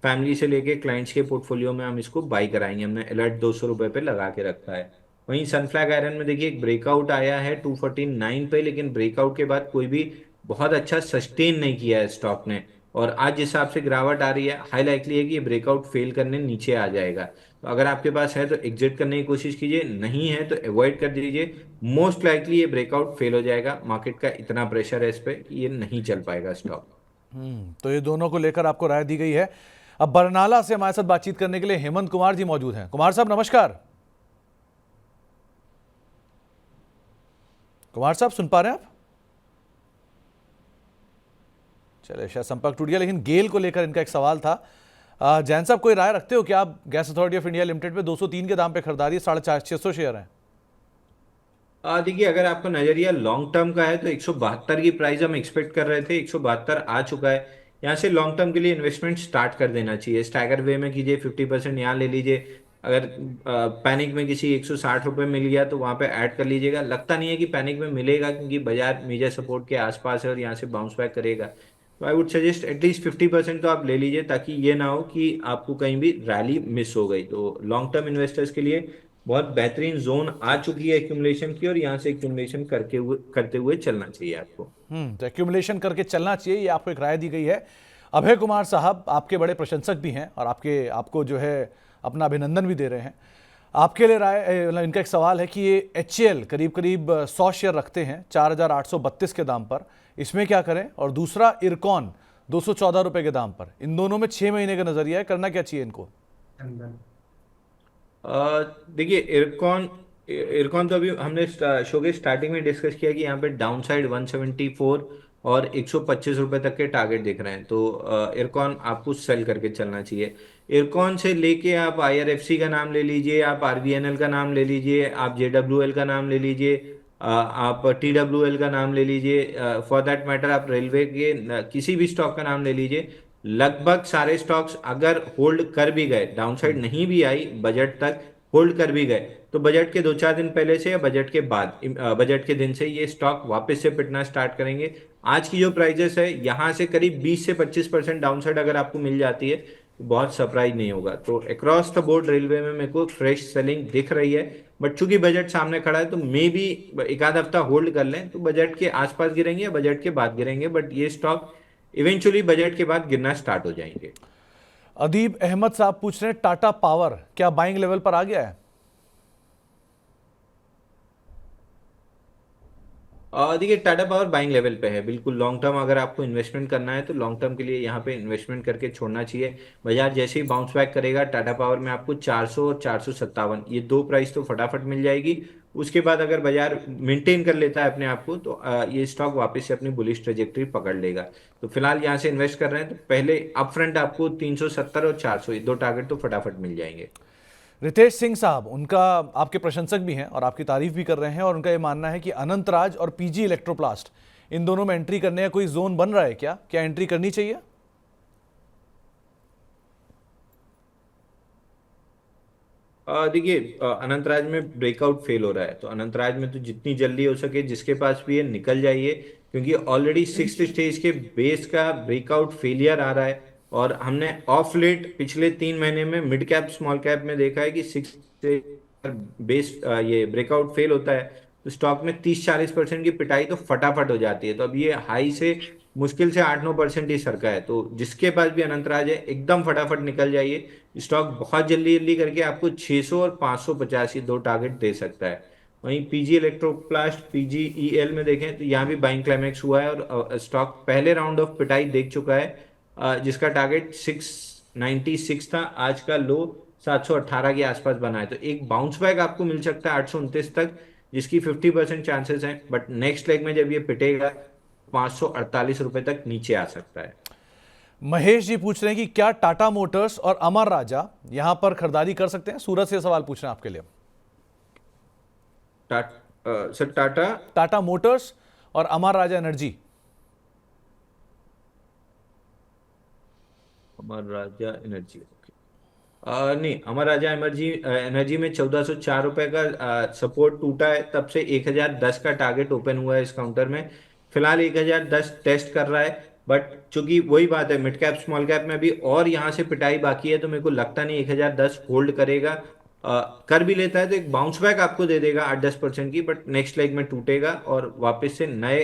फैमिली से लेके क्लाइंट्स के पोर्टफोलियो में हम इसको बाई कराएंगे। हमने अलर्ट 200 रुपए पे लगा के रखा है। वहीं सनफ्लैग आयरन में देखिए एक ब्रेकआउट आया है 249 पे, लेकिन ब्रेकआउट के बाद कोई भी बहुत अच्छा सस्टेन नहीं किया है स्टॉक ने, और आज जिस हिसाब से गिरावट आ रही है हाई लाइकली है कि ये ब्रेकआउट फेल करने नीचे आ जाएगा। तो अगर आपके पास है तो एग्जिट करने की कोशिश कीजिए, नहीं है तो अवॉइड कर दीजिए। मोस्ट लाइकली ये ब्रेकआउट फेल हो जाएगा। मार्केट का इतना प्रेशर है इस पे कि ये नहीं चल पाएगा स्टॉक। तो ये दोनों को लेकर आपको राय दी गई है। अब बरनाला से हमारे साथ बातचीत करने के लिए हेमंत कुमार जी मौजूद हैं। कुमार साहब नमस्कार। कुमार साहब सुन पा रहे हैं आप? चलिए, शायद संपर्क टूट गया, लेकिन गेल को लेकर इनका एक सवाल था। जैन साहब कोई राय रखते हो कि आप gas authority of India limited पे 203 के दाम पे खरीदारी, 650 शेयर हैं? देखिए अगर आपका नजरिया लॉन्ग टर्म का है तो 172 की प्राइस हम एक्सपेक्ट कर रहे थे, 172 आ चुका है। यहाँ से लॉन्ग टर्म के लिए इन्वेस्टमेंट स्टार्ट कर देना चाहिए। स्टैगर वे में कीजिए, 50% यहाँ ले लीजिए। अगर पैनिक में किसी 160 रुपये मिल गया तो वहाँ पे ऐड कर लीजिएगा। लगता नहीं है कि पैनिक में मिलेगा, क्योंकि बाजार मेजर सपोर्ट के आसपास है और यहाँ से बाउंस बैक करेगा। तो आई वुड सजेस्ट एटलीस्ट 50% तो आप ले लीजिए, ताकि ये ना हो कि आपको कहीं भी रैली मिस हो गई। तो लॉन्ग टर्म इन्वेस्टर्स के लिए बहुत बेहतरीन जोन आ चुकी है एक्यूमुलेशन की, और यहाँ से एक्यूमुलेशन करते हुए चलना चाहिए आपको। तो एक्यूमुलेशन करके चलना चाहिए, ये आपको एक राय दी गई है। अभय कुमार साहब आपके बड़े प्रशंसक भी हैं और आपको जो है अपना अभिनंदन भी दे रहे हैं। आपके लिए राय, इनका एक सवाल है कि ये HCL करीब करीब 100 शेयर रखते हैं 4832 के दाम पर, इसमें क्या करें? और दूसरा इरकॉन 214 रुपये के दाम पर, इन दोनों में 6 महीने का नजरिया है, करना क्या चाहिए इनको? देखिए इरकॉन तो अभी हमने शो के स्टार्टिंग में डिस्कस किया कि यहाँ पे डाउन साइड 174 और 125 रुपए तक के टारगेट दिख रहे हैं। तो इरकॉन आपको सेल करके चलना चाहिए। इरकॉन से लेके आप IRFC का नाम ले लीजिए, आप RVNL का नाम ले लीजिए, आप JWL का नाम ले लीजिए, आप TWL का नाम ले लीजिए, फॉर दैट मैटर आप रेलवे के किसी भी स्टॉक का नाम ले लीजिए। लगभग सारे स्टॉक्स अगर होल्ड कर भी गए, डाउनसाइड नहीं भी आई, बजट तक होल्ड कर भी गए, तो बजट के 2-4 दिन पहले से या बजट के बाद, बजट के दिन से ये स्टॉक वापस से पिटना स्टार्ट करेंगे। आज की जो प्राइजेस है यहाँ से करीब 20 से 25% डाउनसाइड अगर आपको मिल जाती है तो बहुत सरप्राइज नहीं होगा। तो अक्रॉस द बोर्ड रेलवे में मेरे को फ्रेश सेलिंग दिख रही है, बट चूंकि बजट सामने खड़ा है तो मे भी एक आध हफ्ता होल्ड कर लें, तो बजट के आसपास गिरेंगे या बजट के बाद गिरेंगे, बट ये स्टॉक इवेंचुअली बजट के बाद गिरना स्टार्ट हो जाएंगे। अदीब अहमद साहब पूछ रहे हैं टाटा पावर क्या बाइंग लेवल पर आ गया है? देखिए टाटा पावर बाइंग लेवल पे है बिल्कुल। लॉन्ग टर्म अगर आपको इन्वेस्टमेंट करना है तो लॉन्ग टर्म के लिए यहाँ पे इन्वेस्टमेंट करके छोड़ना चाहिए। बाजार जैसे ही बाउंस बैक करेगा टाटा पावर में आपको 400 और 457 ये दो प्राइस तो फटाफट मिल जाएगी। उसके बाद अगर बाजार मेंटेन कर लेता है अपने आप को, तो ये स्टॉक वापस से अपनी बुलिश ट्रेजेक्टरी पकड़ लेगा। तो फिलहाल यहाँ से इन्वेस्ट कर रहे हैं तो पहले अपफ्रंट आपको 370 और 400 ये दो टारगेट तो फटाफट मिल जाएंगे। रितेश सिंह साहब, उनका आपके प्रशंसक भी हैं और आपकी तारीफ भी कर रहे हैं, और उनका ये मानना है कि अनंतराज और पीजी इलेक्ट्रोप्लास्ट इन दोनों में एंट्री करने का कोई जोन बन रहा है क्या एंट्री करनी चाहिए? देखिए अनंतराज में ब्रेकआउट फेल हो रहा है, तो अनंतराज में तो जितनी जल्दी हो सके जिसके पास भी है निकल जाइए, क्योंकि ऑलरेडी 6th स्टेज के बेस का ब्रेकआउट फेलियर आ रहा है। और हमने ऑफ लेट पिछले 3 महीने में मिड कैप स्मॉल कैप में देखा है कि 6 बेस ये ब्रेकआउट फेल होता है तो स्टॉक में 30-40% की पिटाई तो फटाफट हो जाती है। तो अब ये हाई से मुश्किल से 8-9% ही सरका है, तो जिसके पास भी अनंतराज है एकदम फटाफट निकल जाइए। स्टॉक बहुत जल्दी जल्दी करके आपको 600 और 550 ये दो टारगेट दे सकता है। वहीं पीजी इलेक्ट्रोप्लास्ट पीजीईएल में देखें तो यहाँ भी बाइंग क्लाइमेक्स हुआ है और स्टॉक पहले राउंड ऑफ पिटाई देख चुका है, जिसका टारगेट 696 था, आज का लो 718 के आसपास बना है। तो एक बाउंस बैक आपको मिल सकता है 829 तक, जिसकी 50% चांसेस हैं, बट नेक्स्ट लेग में जब ये पिटेगा 548 रुपए तक नीचे आ सकता है। महेश जी पूछ रहे हैं कि क्या टाटा मोटर्स और अमर राजा यहां पर खरीदारी कर सकते हैं? सूरत से सवाल पूछ रहे हैं आपके लिए। सर टाटा मोटर्स और अमर राजा एनर्जी। अमर राजा एनर्जी नहीं, अमर राजा एनर्जी में 1404 रुपए का सपोर्ट टूटा है, तब से 1010 का टारगेट ओपन हुआ है इस काउंटर में। फिलहाल 1010 टेस्ट कर रहा है, बट चूंकि वही बात है मिड कैप स्मॉल कैप में भी और यहाँ से पिटाई बाकी है, तो मेरे को लगता नहीं 1010 होल्ड करेगा। कर भी लेता है तो एक बाउंस बैक आपको दे देगा 8-10% की, बट नेक्स्ट लेग में टूटेगा और वापस से नए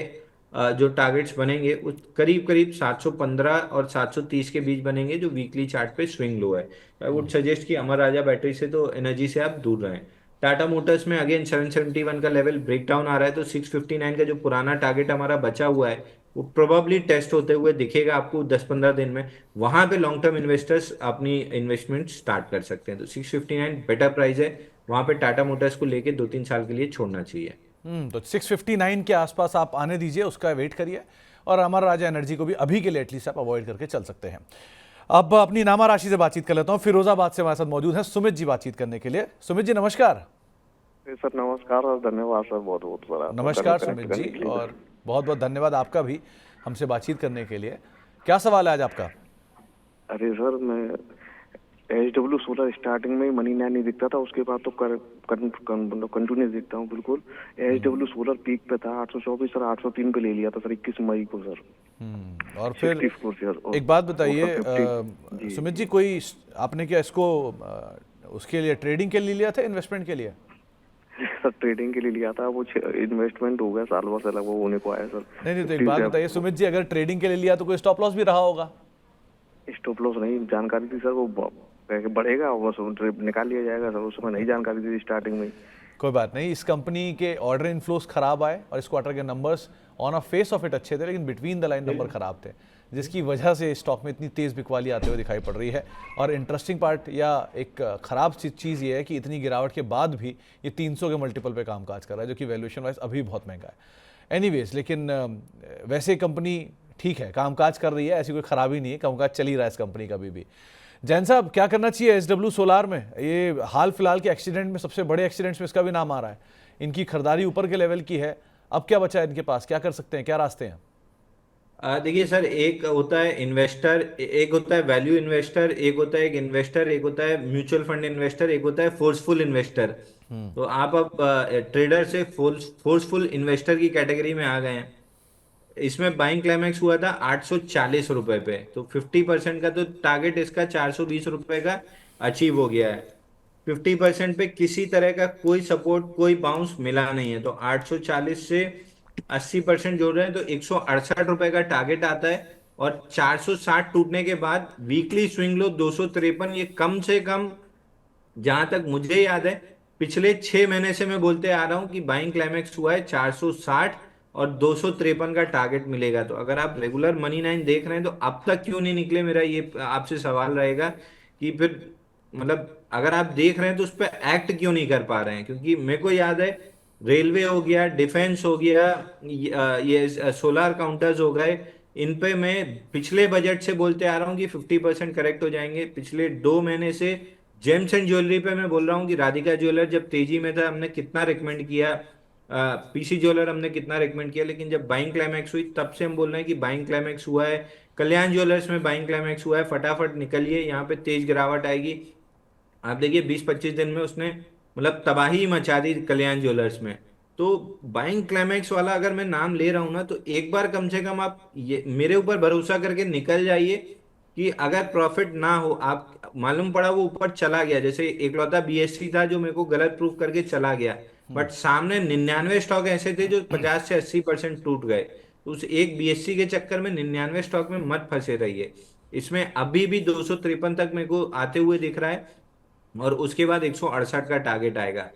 जो टारगेट्स बनेंगे उस करीब करीब 715 और 730 के बीच बनेंगे, जो वीकली चार्ट पे स्विंग लो है। आई वुड सजेस्ट कि अमर राजा बैटरी से तो एनर्जी से आप दूर रहें। टाटा मोटर्स में अगेन 771 का लेवल ब्रेक डाउन आ रहा है, तो 659 का जो पुराना टारगेट हमारा बचा हुआ है वो प्रोबेबली टेस्ट होते हुए दिखेगा आपको 10-15 दिन में। वहां पे लॉन्ग टर्म इन्वेस्टर्स अपनी इन्वेस्टमेंट स्टार्ट कर सकते हैं। तो 659 बेटर प्राइस है, वहां पे टाटा मोटर्स को लेके 2-3 साल के लिए छोड़ना चाहिए। तो 659 के आसपास आप आने दीजिए, उसका वेट करिए, और अमर राजा एनर्जी को भी अभी के लिए एटलीस्ट आप अवॉइड करके चल सकते हैं। अब अपनी नामा राशि से बातचीत कर लेता हूं। फिरोजाबाद से हमारे साथ मौजूद हैं सुमित जी बातचीत करने के लिए। सुमित जी नमस्कार। सर नमस्कार और धन्यवाद सर, बहुत बहुत बड़ा नमस्कार सुमित जी, और बहुत बहुत धन्यवाद आपका भी हमसे बातचीत करने के लिए। क्या सवाल है आज आपका? अरे सर मैं SW सोलर स्टार्टिंग में मनी नहीं दिखता था, उसके बाद तो कंटिन्यूस दिखता हूँ बिल्कुल। SW सोलर पीक पे था 824 सर, 803 पे ले लिया था सर 21 मई को सर। और फिर एक बात बताइए सुमित जी, कोई आपने क्या इसको उसके लिए ट्रेडिंग के लिए लिया था, इन्वेस्टमेंट के लिए? सर ट्रेडिंग के लिए लिया था, वो इन्वेस्टमेंट हो गया साल भर से लगभग होने को आया सर। नहीं तो एक बात बताइए सुमित जी, अगर ट्रेडिंग के लिए लिया तो कोई स्टॉप लॉस भी रहा होगा? स्टॉप लॉस नहीं जानकारी थी सर, वो बढ़ेगा बस निकाल लिया जाएगा सर, उस समय नहीं जानकारी थी स्टार्टिंग में। कोई बात नहीं, इस कंपनी के ऑर्डर इनफ्लोस खराब आए और इस क्वार्टर के numbers on a face of it अच्छे थे, लेकिन बिटवीन द लाइन नंबर खराब थे, जिसकी वजह से स्टॉक में इतनी तेज़ बिकवाली आते हुए दिखाई पड़ रही है। और इंटरेस्टिंग पार्ट या एक ख़राब चीज़ ये है कि इतनी गिरावट के बाद भी ये 300 के मल्टीपल पे कामकाज कर रहा है, जो कि वैल्यूएशन वाइज अभी बहुत महंगा है। एनीवेज, लेकिन वैसे कंपनी ठीक है, कामकाज कर रही है, ऐसी कोई खराबी नहीं है, कामकाज चल ही रहा है इस कंपनी का भी। जैन साहब, क्या करना चाहिए SW सोलार में? ये हाल फिलहाल के एक्सीडेंट में, सबसे बड़े एक्सीडेंट्स में इसका भी नाम आ रहा है। इनकी खरीदारी ऊपर के लेवल की है, अब क्या बचा है इनके पास? क्या कर सकते हैं, क्या रास्ते हैं? देखिए सर, एक होता है इन्वेस्टर, एक होता है वैल्यू इन्वेस्टर, एक होता है एक इन्वेस्टर, एक होता है म्यूचुअल फंड इन्वेस्टर, एक होता है फोर्सफुल इन्वेस्टर। तो आप अब ट्रेडर से फोर्सफुल इन्वेस्टर की कैटेगरी में आ गए हैं। इसमें बाइंग क्लाइमैक्स हुआ था 840 रुपए पे, तो 50% का तो टारगेट इसका 420 रुपए का अचीव हो गया है। 50% पे किसी तरह का कोई सपोर्ट, कोई बाउंस मिला नहीं है, तो 840 से 80% जोड़ रहे हैं तो 168 रुपए का टारगेट आता है। और 460 टूटने के बाद वीकली स्विंग लो 253, ये कम से कम जहां तक मुझे याद है पिछले 6 महीने से मैं बोलते आ रहा हूं कि बाइंग क्लाइमैक्स हुआ है 460 और 253 का टारगेट मिलेगा। तो अगर आप रेगुलर मनी नाइन देख रहे हैं तो अब तक क्यों नहीं निकले, मेरा ये आपसे सवाल रहेगा कि फिर मतलब अगर आप देख रहे हैं तो उस पर एक्ट क्यों नहीं कर पा रहे हैं। क्योंकि मेरे को याद है रेलवे हो गया, डिफेंस हो गया, ये सोलार काउंटर्स हो गए, इन पे मैं पिछले बजट से बोलते आ रहा हूँ कि 50% करेक्ट हो जाएंगे। पिछले 2 महीने से जेम्स एंड ज्वेलरी पे मैं बोल रहा हूँ कि राधिका ज्वेलर जब तेजी में था हमने कितना रिकमेंड किया, पीसी ज्वेलर हमने कितना रिकमेंड किया, लेकिन जब बाइंग क्लाइमैक्स हुई तब से हम बोल रहे हैं कि बाइंग क्लाइमैक्स हुआ है। कल्याण ज्वेलर्स में बाइंग क्लाइमैक्स हुआ है, फटाफट निकलिए, यहाँ पे तेज गिरावट आएगी। आप देखिए 20-25 दिन में उसने मतलब तबाही मचा दी कल्याण ज्वेलर्स में। तो बाइंग क्लाइमैक्स वाला अगर मैं नाम ले रहा हूं ना, तो एक बार कम से कम आप ये मेरे ऊपर भरोसा करके निकल जाइए कि अगर प्रॉफिट ना हो, आप मालूम पड़ा वो ऊपर चला गया, जैसे एकलौता बीएससी था जो मेरे को गलत प्रूफ करके चला गया, बट सामने 99 स्टॉक ऐसे थे जो 50 से 80% टूट गए। तो उस एक बीएससी के चक्कर में 99 स्टॉक में मत फंसे रहिए। इसमें अभी भी 253 तक मेरे को आते हुए दिख रहा है और उसके बाद 168 का टारगेट आएगा।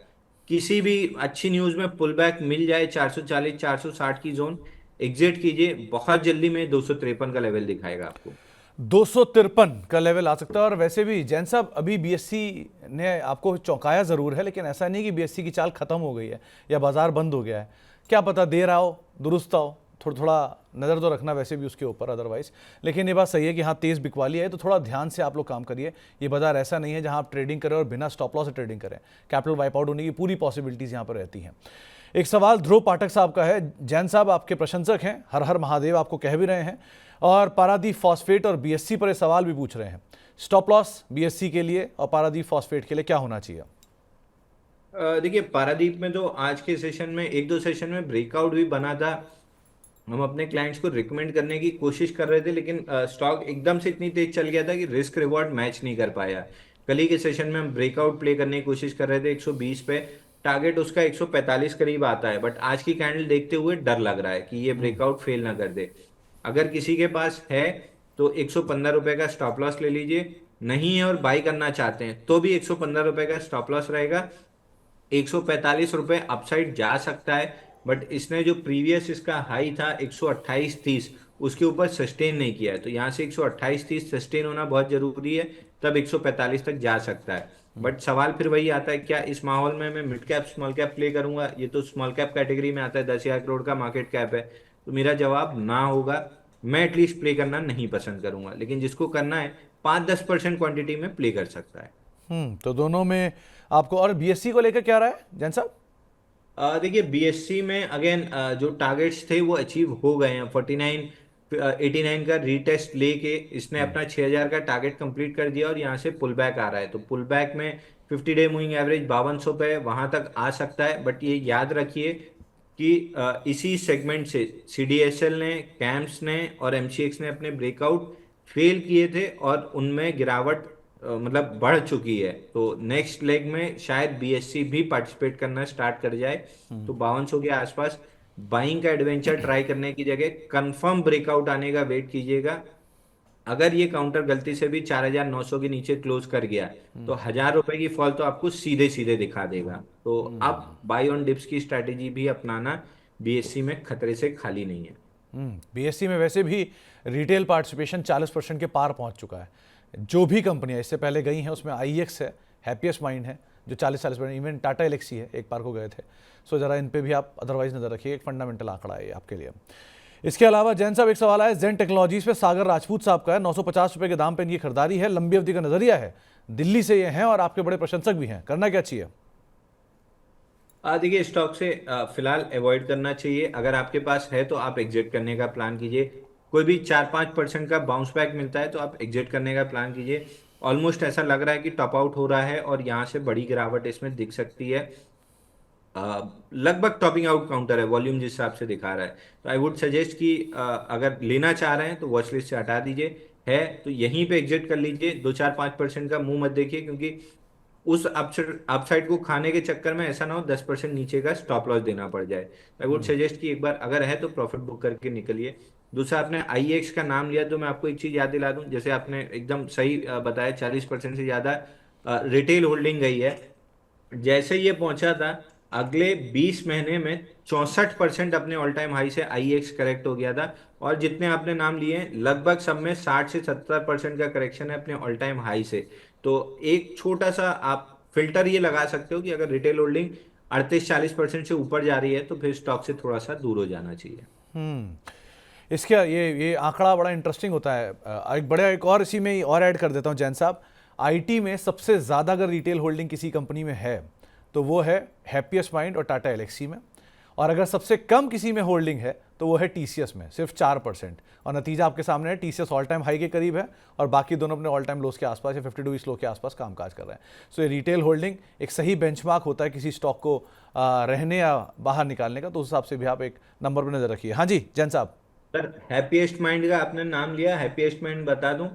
किसी भी अच्छी न्यूज में पुल बैक मिल जाए 440 460 की जोन, एग्जिट कीजिए, बहुत जल्दी में 253 का लेवल दिखाएगा आपको। 253 का लेवल आ सकता है। और वैसे भी जैन साहब, अभी बीएससी ने आपको चौंकाया जरूर है, लेकिन ऐसा नहीं कि बीएससी की चाल खत्म हो गई है या बाजार बंद हो गया है। क्या पता देर आओ दुरुस्त आओ, थोड़ा थोड़ा नज़र तो रखना वैसे भी उसके ऊपर अदरवाइज। लेकिन ये बात सही है कि हाँ तेज़ बिकवाली है, तो थोड़ा ध्यान से आप लोग काम करिए। ये बाजार ऐसा नहीं है जहाँ आप ट्रेडिंग करें और बिना स्टॉप लॉस से ट्रेडिंग करें, कैपिटल वाइप आउट होने की पूरी पॉसिबिलिटीज़ यहाँ पर रहती हैं। एक सवाल ध्रुव पाठक साहब का है। जैन साहब आपके प्रशंसक हैं, हर हर महादेव आपको कह भी रहे हैं, और पारादीप फॉस्फेट और बीएससी पर सवाल भी पूछ रहे हैं। स्टॉप लॉस बीएससी के लिए और पारादीप फॉस्फेट के लिए क्या होना चाहिए? देखिए पारादीप में तो आज के सेशन में 1-2 सेशन में ब्रेकआउट भी बना था। हम अपने क्लाइंट्स को रिकमेंड करने की कोशिश कर रहे थे, लेकिन स्टॉक एकदम से इतनी तेज चल गया था कि रिस्क रिवॉर्ड मैच नहीं कर पाया। कल ही के सेशन में हम ब्रेकआउट प्ले करने की कोशिश कर रहे थे 120 पे, टारगेट उसका 145 करीब आता है, बट आज की कैंडल देखते हुए डर लग रहा है कि ये ब्रेकआउट फेल ना कर दे। अगर किसी के पास है तो 115 रुपए का स्टॉप लॉस ले लीजिए, नहीं है और बाई करना चाहते हैं तो भी 115 रुपए का स्टॉप लॉस रहेगा। 145 रुपए अपसाइड जा सकता है, बट इसने जो प्रीवियस इसका हाई था 128.30 उसके ऊपर सस्टेन नहीं किया है, तो यहाँ से 128.30 सस्टेन होना बहुत जरूरी है, तब 145 तक जा सकता है। बट सवाल फिर वही आता है, क्या इस माहौल में मैं mid cap small cap play करूंगा? ये तो स्मॉल कैप कैटेगरी में आता है, 10,000 करोड़ का मार्केट कैप है, तो मेरा जवाब ना होगा। मैं एटलीस्ट प्ले करना नहीं पसंद करूंगा, लेकिन जिसको करना है 5-10% क्वांटिटी में प्ले कर सकता है। तो दोनों में आपको। और बीएससी को लेकर क्या रहा है जैन साहब? देखिए बीएससी में अगेन जो टारगेट्स थे वो अचीव हो गए हैं। 89 का रीटेस्ट लेके इसने अपना 6,000 का टारगेट कंप्लीट कर दिया और यहाँ से पुल बैक आ रहा है, तो पुल बैक में 50 डे मूविंग एवरेज 5200 पे वहां तक आ सकता है। बट ये याद रखिए कि इसी सेगमेंट से सीडीएसएल ने, कैम्प्स ने और एमसीएक्स ने अपने ब्रेकआउट फेल किए थे और उनमें गिरावट मतलब बढ़ चुकी है। तो नेक्स्ट लेग में शायद बीएससी भी पार्टिसिपेट करना स्टार्ट कर जाए, तो 5200 के आसपास बाइंग का एडवेंचर ट्राई करने की जगह कंफर्म ब्रेकआउट आने का वेट कीजिएगा। अगर ये काउंटर गलती से भी 4,900 के नीचे क्लोज कर गया तो 1,000 रुपए की फॉल तो आपको सीधे सीधे दिखा देगा। तो अब बाई ऑन डिप्स की स्ट्रैटेजी भी अपनाना बीएससी में खतरे से खाली नहीं है। बीएससी में वैसे भी रिटेल पार्टिसिपेशन 40% के पार पहुंच चुका है। जो भी कंपनियां इससे पहले गई हैं उसमें आईएक्स है, हैप्पीएस्ट माइंड है जो 40-40%, इवन टाटा एलेक्सी है, एक पार को गए थे। सो जरा इन पे भी आप अदरवाइज नजर रखिए, एक फंडामेंटल आंकड़ा है आपके लिए। इसके अलावा जैन साहब एक सवाल है जेन टेक्नोलॉजीज पे, सागर राजपूत साहब का है। 950 रुपए के दाम पे इनकी खरीदारी है, लंबी अवधि का नजरिया है, दिल्ली से ये हैं और आपके बड़े प्रशंसक भी हैं, करना क्या चाहिए? देखिए स्टॉक से फिलहाल अवॉइड करना चाहिए। अगर आपके पास है तो आप एग्जिट करने का प्लान कीजिए। कोई भी 4-5% का बाउंस बैक मिलता है तो आप एग्जिट करने का प्लान कीजिए। ऑलमोस्ट ऐसा लग रहा है कि टॉप आउट हो रहा है और यहाँ से बड़ी गिरावट इसमें दिख सकती है। लगभग टॉपिंग आउट काउंटर है, वॉल्यूम जिस हिसाब से दिखा रहा है। तो आई वुड सजेस्ट कि अगर लेना चाह रहे हैं तो वॉच लिस्ट से हटा दीजिए, है तो यहीं पे एग्जिट कर लीजिए। 2-4-5% का मुंह मत देखिए, क्योंकि उस अपसाइड को खाने के चक्कर में ऐसा ना हो 10% नीचे का स्टॉप लॉस देना पड़ जाए। आई वुड सजेस्ट कि एक बार अगर है तो प्रॉफिट बुक करके निकलिए। दूसरा, आपने आईएक्स का नाम लिया तो मैं आपको एक चीज याद दिला दूं, जैसे आपने एकदम सही बताया 40% से ज्यादा रिटेल होल्डिंग गई है। जैसे ये पहुंचा था, अगले 20 महीने में 64% अपने ऑल टाइम हाई से आईएक्स करेक्ट हो गया था। और जितने आपने नाम लिए हैं लगभग सब में 60 से 70% का करेक्शन है अपने ऑल टाइम हाई से। तो एक छोटा सा आप फिल्टर ये लगा सकते हो कि अगर रिटेल होल्डिंग 38-40% से ऊपर जा रही है तो फिर स्टॉक से थोड़ा सा दूर हो जाना चाहिए। इसका ये आंकड़ा बड़ा इंटरेस्टिंग होता है। एक और इसी में और ऐड कर देता हूँ जैन साहब। आईटी में सबसे ज़्यादा अगर रिटेल होल्डिंग किसी कंपनी में है तो वो है हैप्पीएस्ट माइंड और टाटा एलेक्सी में, और अगर सबसे कम किसी में होल्डिंग है तो वो है टीसीएस में, सिर्फ 4%। और नतीजा आपके सामने है, टीसीएस ऑल टाइम हाई के करीब है और बाकी दोनों अपने ऑल टाइम लोस के आसपास या 52 वीक लो के आसपास कामकाज कर रहे हैं। सो ये रिटेल होल्डिंग एक सही बेंचमार्क होता है किसी स्टॉक को रहने या बाहर निकालने का, तो उस हिसाब से भी आप एक नंबर पर नजर रखिए। हाँ जी जैन साहब। सर, हैप्पीएस्ट माइंड का आपने नाम लिया, हैप्पीएस्ट माइंड बता दूं,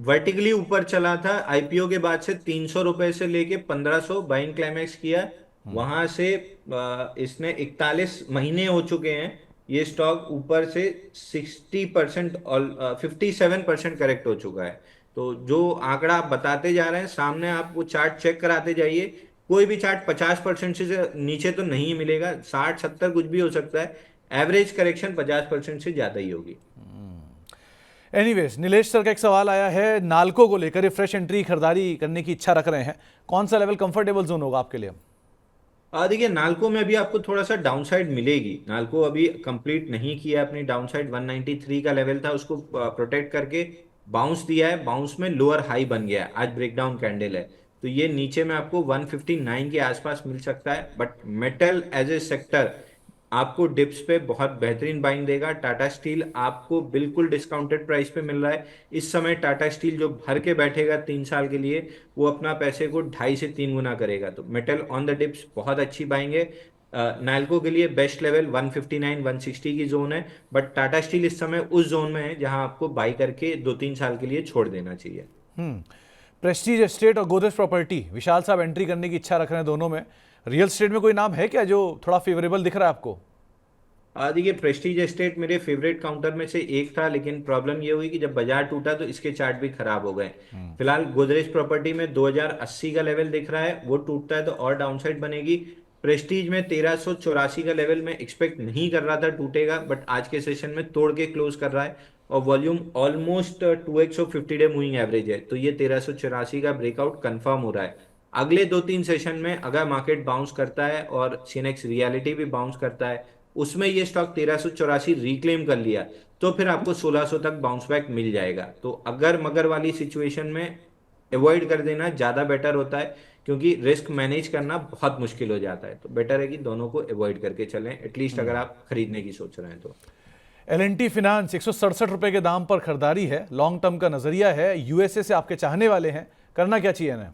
वर्टिकली ऊपर चला था आईपीओ के बाद से 300 रुपए से लेके 1500 बाइंग क्लाइमेक्स किया। वहां से इसने 41 महीने हो चुके हैं, ये स्टॉक ऊपर से 60% और 57% करेक्ट हो चुका है। तो जो आंकड़ा आप बताते जा रहे हैं सामने, आप वो चार्ट चेक कराते जाइए। कोई भी चार्ट 50% से नीचे तो नहीं मिलेगा, 60-70 कुछ भी हो सकता है। एवरेज करेक्शन 50% से ज्यादा ही होगी। एनीवेज, नीलेश सर का एक सवाल आया है नाल्को को लेकर, फ्रेश एंट्री खरीदारी करने की इच्छा रख रहे हैं, कौन सा लेवल कंफर्टेबल जोन होगा आपके लिए? देखिए, नाल्को में अभी आपको थोड़ा सा डाउनसाइड मिलेगी। नाल्को अभी कंप्लीट नहीं किया अपनी डाउनसाइड, 193 का लेवल था उसको प्रोटेक्ट करके बाउंस दिया है, बाउंस में लोअर हाई बन गया है, आज ब्रेकडाउन कैंडल है। तो ये नीचे में आपको 159 के आसपास मिल सकता है। But metal as a sector आपको डिप्स पे बहुत बेहतरीन बाइंग देगा। टाटा स्टील आपको बिल्कुल डिस्काउंटेड प्राइस पे मिल रहा है इस समय। टाटा स्टील जो भर के बैठेगा 3 साल के लिए, वो अपना पैसे को 2.5 से 3 गुना करेगा। तो मेटल ऑन द डिप्स बहुत अच्छी बाइंग है। नाल्को के लिए बेस्ट लेवल 159-160 की जोन है, बट टाटा स्टील इस समय उस जोन में है जहां आपको बाई करके 2-3 साल के लिए छोड़ देना चाहिए। प्रेस्टीज एस्टेट और गोदरेज प्रॉपर्टी, विशाल साहब एंट्री करने की इच्छा रख रहे हैं दोनों में। रियल एस्टेट में कोई नाम है क्या जो थोड़ा फेवरेबल दिख रहा है आपको? देखिए, प्रेस्टीज एस्टेट मेरे फेवरेट काउंटर में से एक था, लेकिन प्रॉब्लम ये हुई कि जब बाजार टूटा तो इसके चार्ट भी खराब हो गए। फिलहाल गोदरेज प्रॉपर्टी में 2080 का लेवल दिख रहा है, वो टूटता है तो और डाउनसाइड बनेगी। प्रेस्टीज में 1384 का लेवल में एक्सपेक्ट नहीं कर रहा था टूटेगा, बट आज के सेशन में तोड़ के क्लोज कर रहा है और volume almost 2x of 50 day moving average है। तो ये 1384 का ब्रेकआउट कंफर्म हो रहा है। अगले 2-3 सेशन में अगर मार्केट बाउंस करता है और सीनेक्स रियलिटी भी बाउंस करता है, उसमें ये स्टॉक 1384 रिक्लेम कर लिया, तो फिर आपको 1600 तक बाउंस बैक मिल जाएगा। तो अगर मगर वाली सिचुएशन में अवॉइड कर देना ज़्यादा बेटर होता है, क्योंकि रिस्क मैनेज करना बहुत मुश्किल हो जाता है। तो बेटर है कि दोनों को अवॉइड करके चलें, एटलीस्ट अगर आप खरीदने की सोच रहे हैं तो। L&T फिनांस 167 रुपए के दाम पर खरीदारी है, लॉन्ग टर्म का नजरिया है, यूएसए से आपके चाहने वाले हैं, करना क्या चाहिए ना?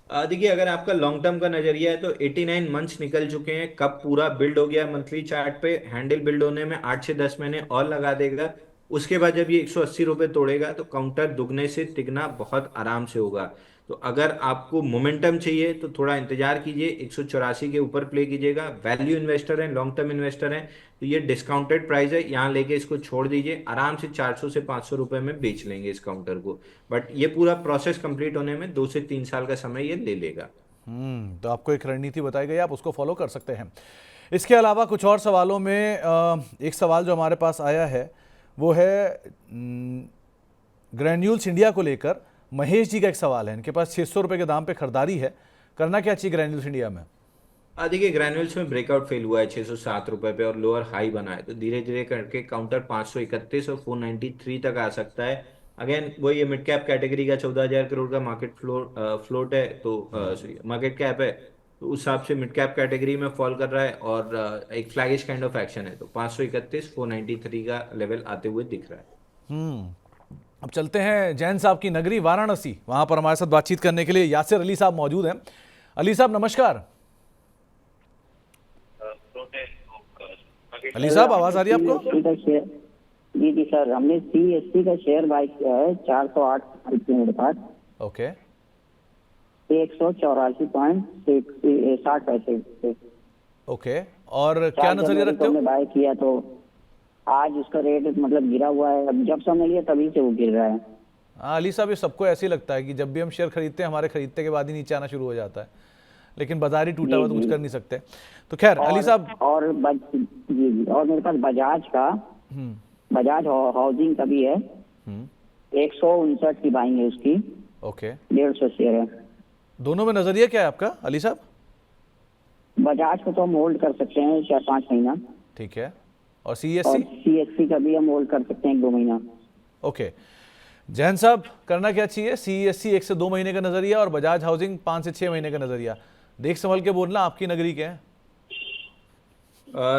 देखिए, अगर आपका लॉन्ग टर्म का नजरिया है तो 89 मंथ्स निकल चुके हैं, कब पूरा बिल्ड हो गया मंथली चार्ट पे। हैंडल बिल्ड होने में 8 से 10 महीने और लगा देगा। उसके बाद जब ये 180 रुपए तोड़ेगा तो काउंटर दुगने से तिगना बहुत आराम से होगा। तो अगर आपको मोमेंटम चाहिए तो थोड़ा इंतजार कीजिए, 184 के ऊपर प्ले कीजिएगा। वैल्यू इन्वेस्टर हैं, लॉन्ग टर्म इन्वेस्टर हैं, तो ये डिस्काउंटेड प्राइस है, यहाँ लेके इसको छोड़ दीजिए। आराम से 400 से 500 रुपए में बेच लेंगे इस काउंटर को। बट ये पूरा प्रोसेस कंप्लीट होने में 2 से 3 साल का समय ये ले लेगा। तो आपको एक रणनीति बताई गई, आप उसको फॉलो कर सकते हैं। इसके अलावा कुछ और सवालों में एक सवाल जो हमारे पास आया है वो है ग्रैन्यूल्स इंडिया को लेकर। महेश जी का एक सवाल है, इनके पास 600 रुपए के दाम पे खरीदारी है, करना क्या चाहिए ग्रैन्यूल्स इंडिया में? देखिए, ग्रैन्यूल्स में ब्रेकआउट फेल हुआ है 607 रुपए पे और लोअर हाई बना है, तो धीरे धीरे करके काउंटर 531 और 493 तक आ सकता है। अगेन वो ये मिड कैप कैटेगरी का 14,000 करोड़ का मार्केट फ्लोट है, तो मार्केट कैप है, तो उस हिसाब से मिड कैप कैटेगरी में फॉल कर रहा है और एक फ्लैगिश काइंड ऑफ एक्शन है। तो 531 493 का लेवल आते हुए दिख रहा है। अब चलते हैं जैन साहब की नगरी वाराणसी, वहां पर हमारे साथ बातचीत करने के लिए यासिर अली साहब मौजूद हैं। अली साहब नमस्कार। अली साहब आवाज आ रही है आपको? CSC का शेयर, जी सर, हमने CSC का शेयर बाय किया है 408 रुपये मेरे पास, ओके 184.60 पे। ओके, और क्या नजरिया रखते हो? हमने बाय किया तो आज उसका रेट मतलब गिरा हुआ है, अब जब समय लिया तभी से वो गिर रहा है। हाँ अली साहब, ये सबको ऐसे ही लगता है कि जब भी हम शेयर खरीदते हैं हमारे खरीदते के बाद ही नीचे आना शुरू हो जाता है, लेकिन बाजार ही टूटा हुआ तो कुछ कर नहीं सकते। तो खैर अली साहब, और जी और मेरे पास बजाज का, बजाज हाउसिंग का भी है, 159 की बाइंग है उसकी, ओके 150 शेयर है। दोनों में नजरिया क्या है आपका अली साहब? बजाज को तो हम होल्ड कर सकते हैं 4-5 महीना, ठीक है, और और CSC? CSC का भी हम होल्ड कर सकते हैं 1-2 महीना। ओके, जैन साहब करना क्या चाहिए? CSC 1 से 2 महीने का नजरिया और बजाज हाउसिंग 5 से 6 महीने का नजरिया। देख संभल के बोलना, आपकी नगरी के हैं।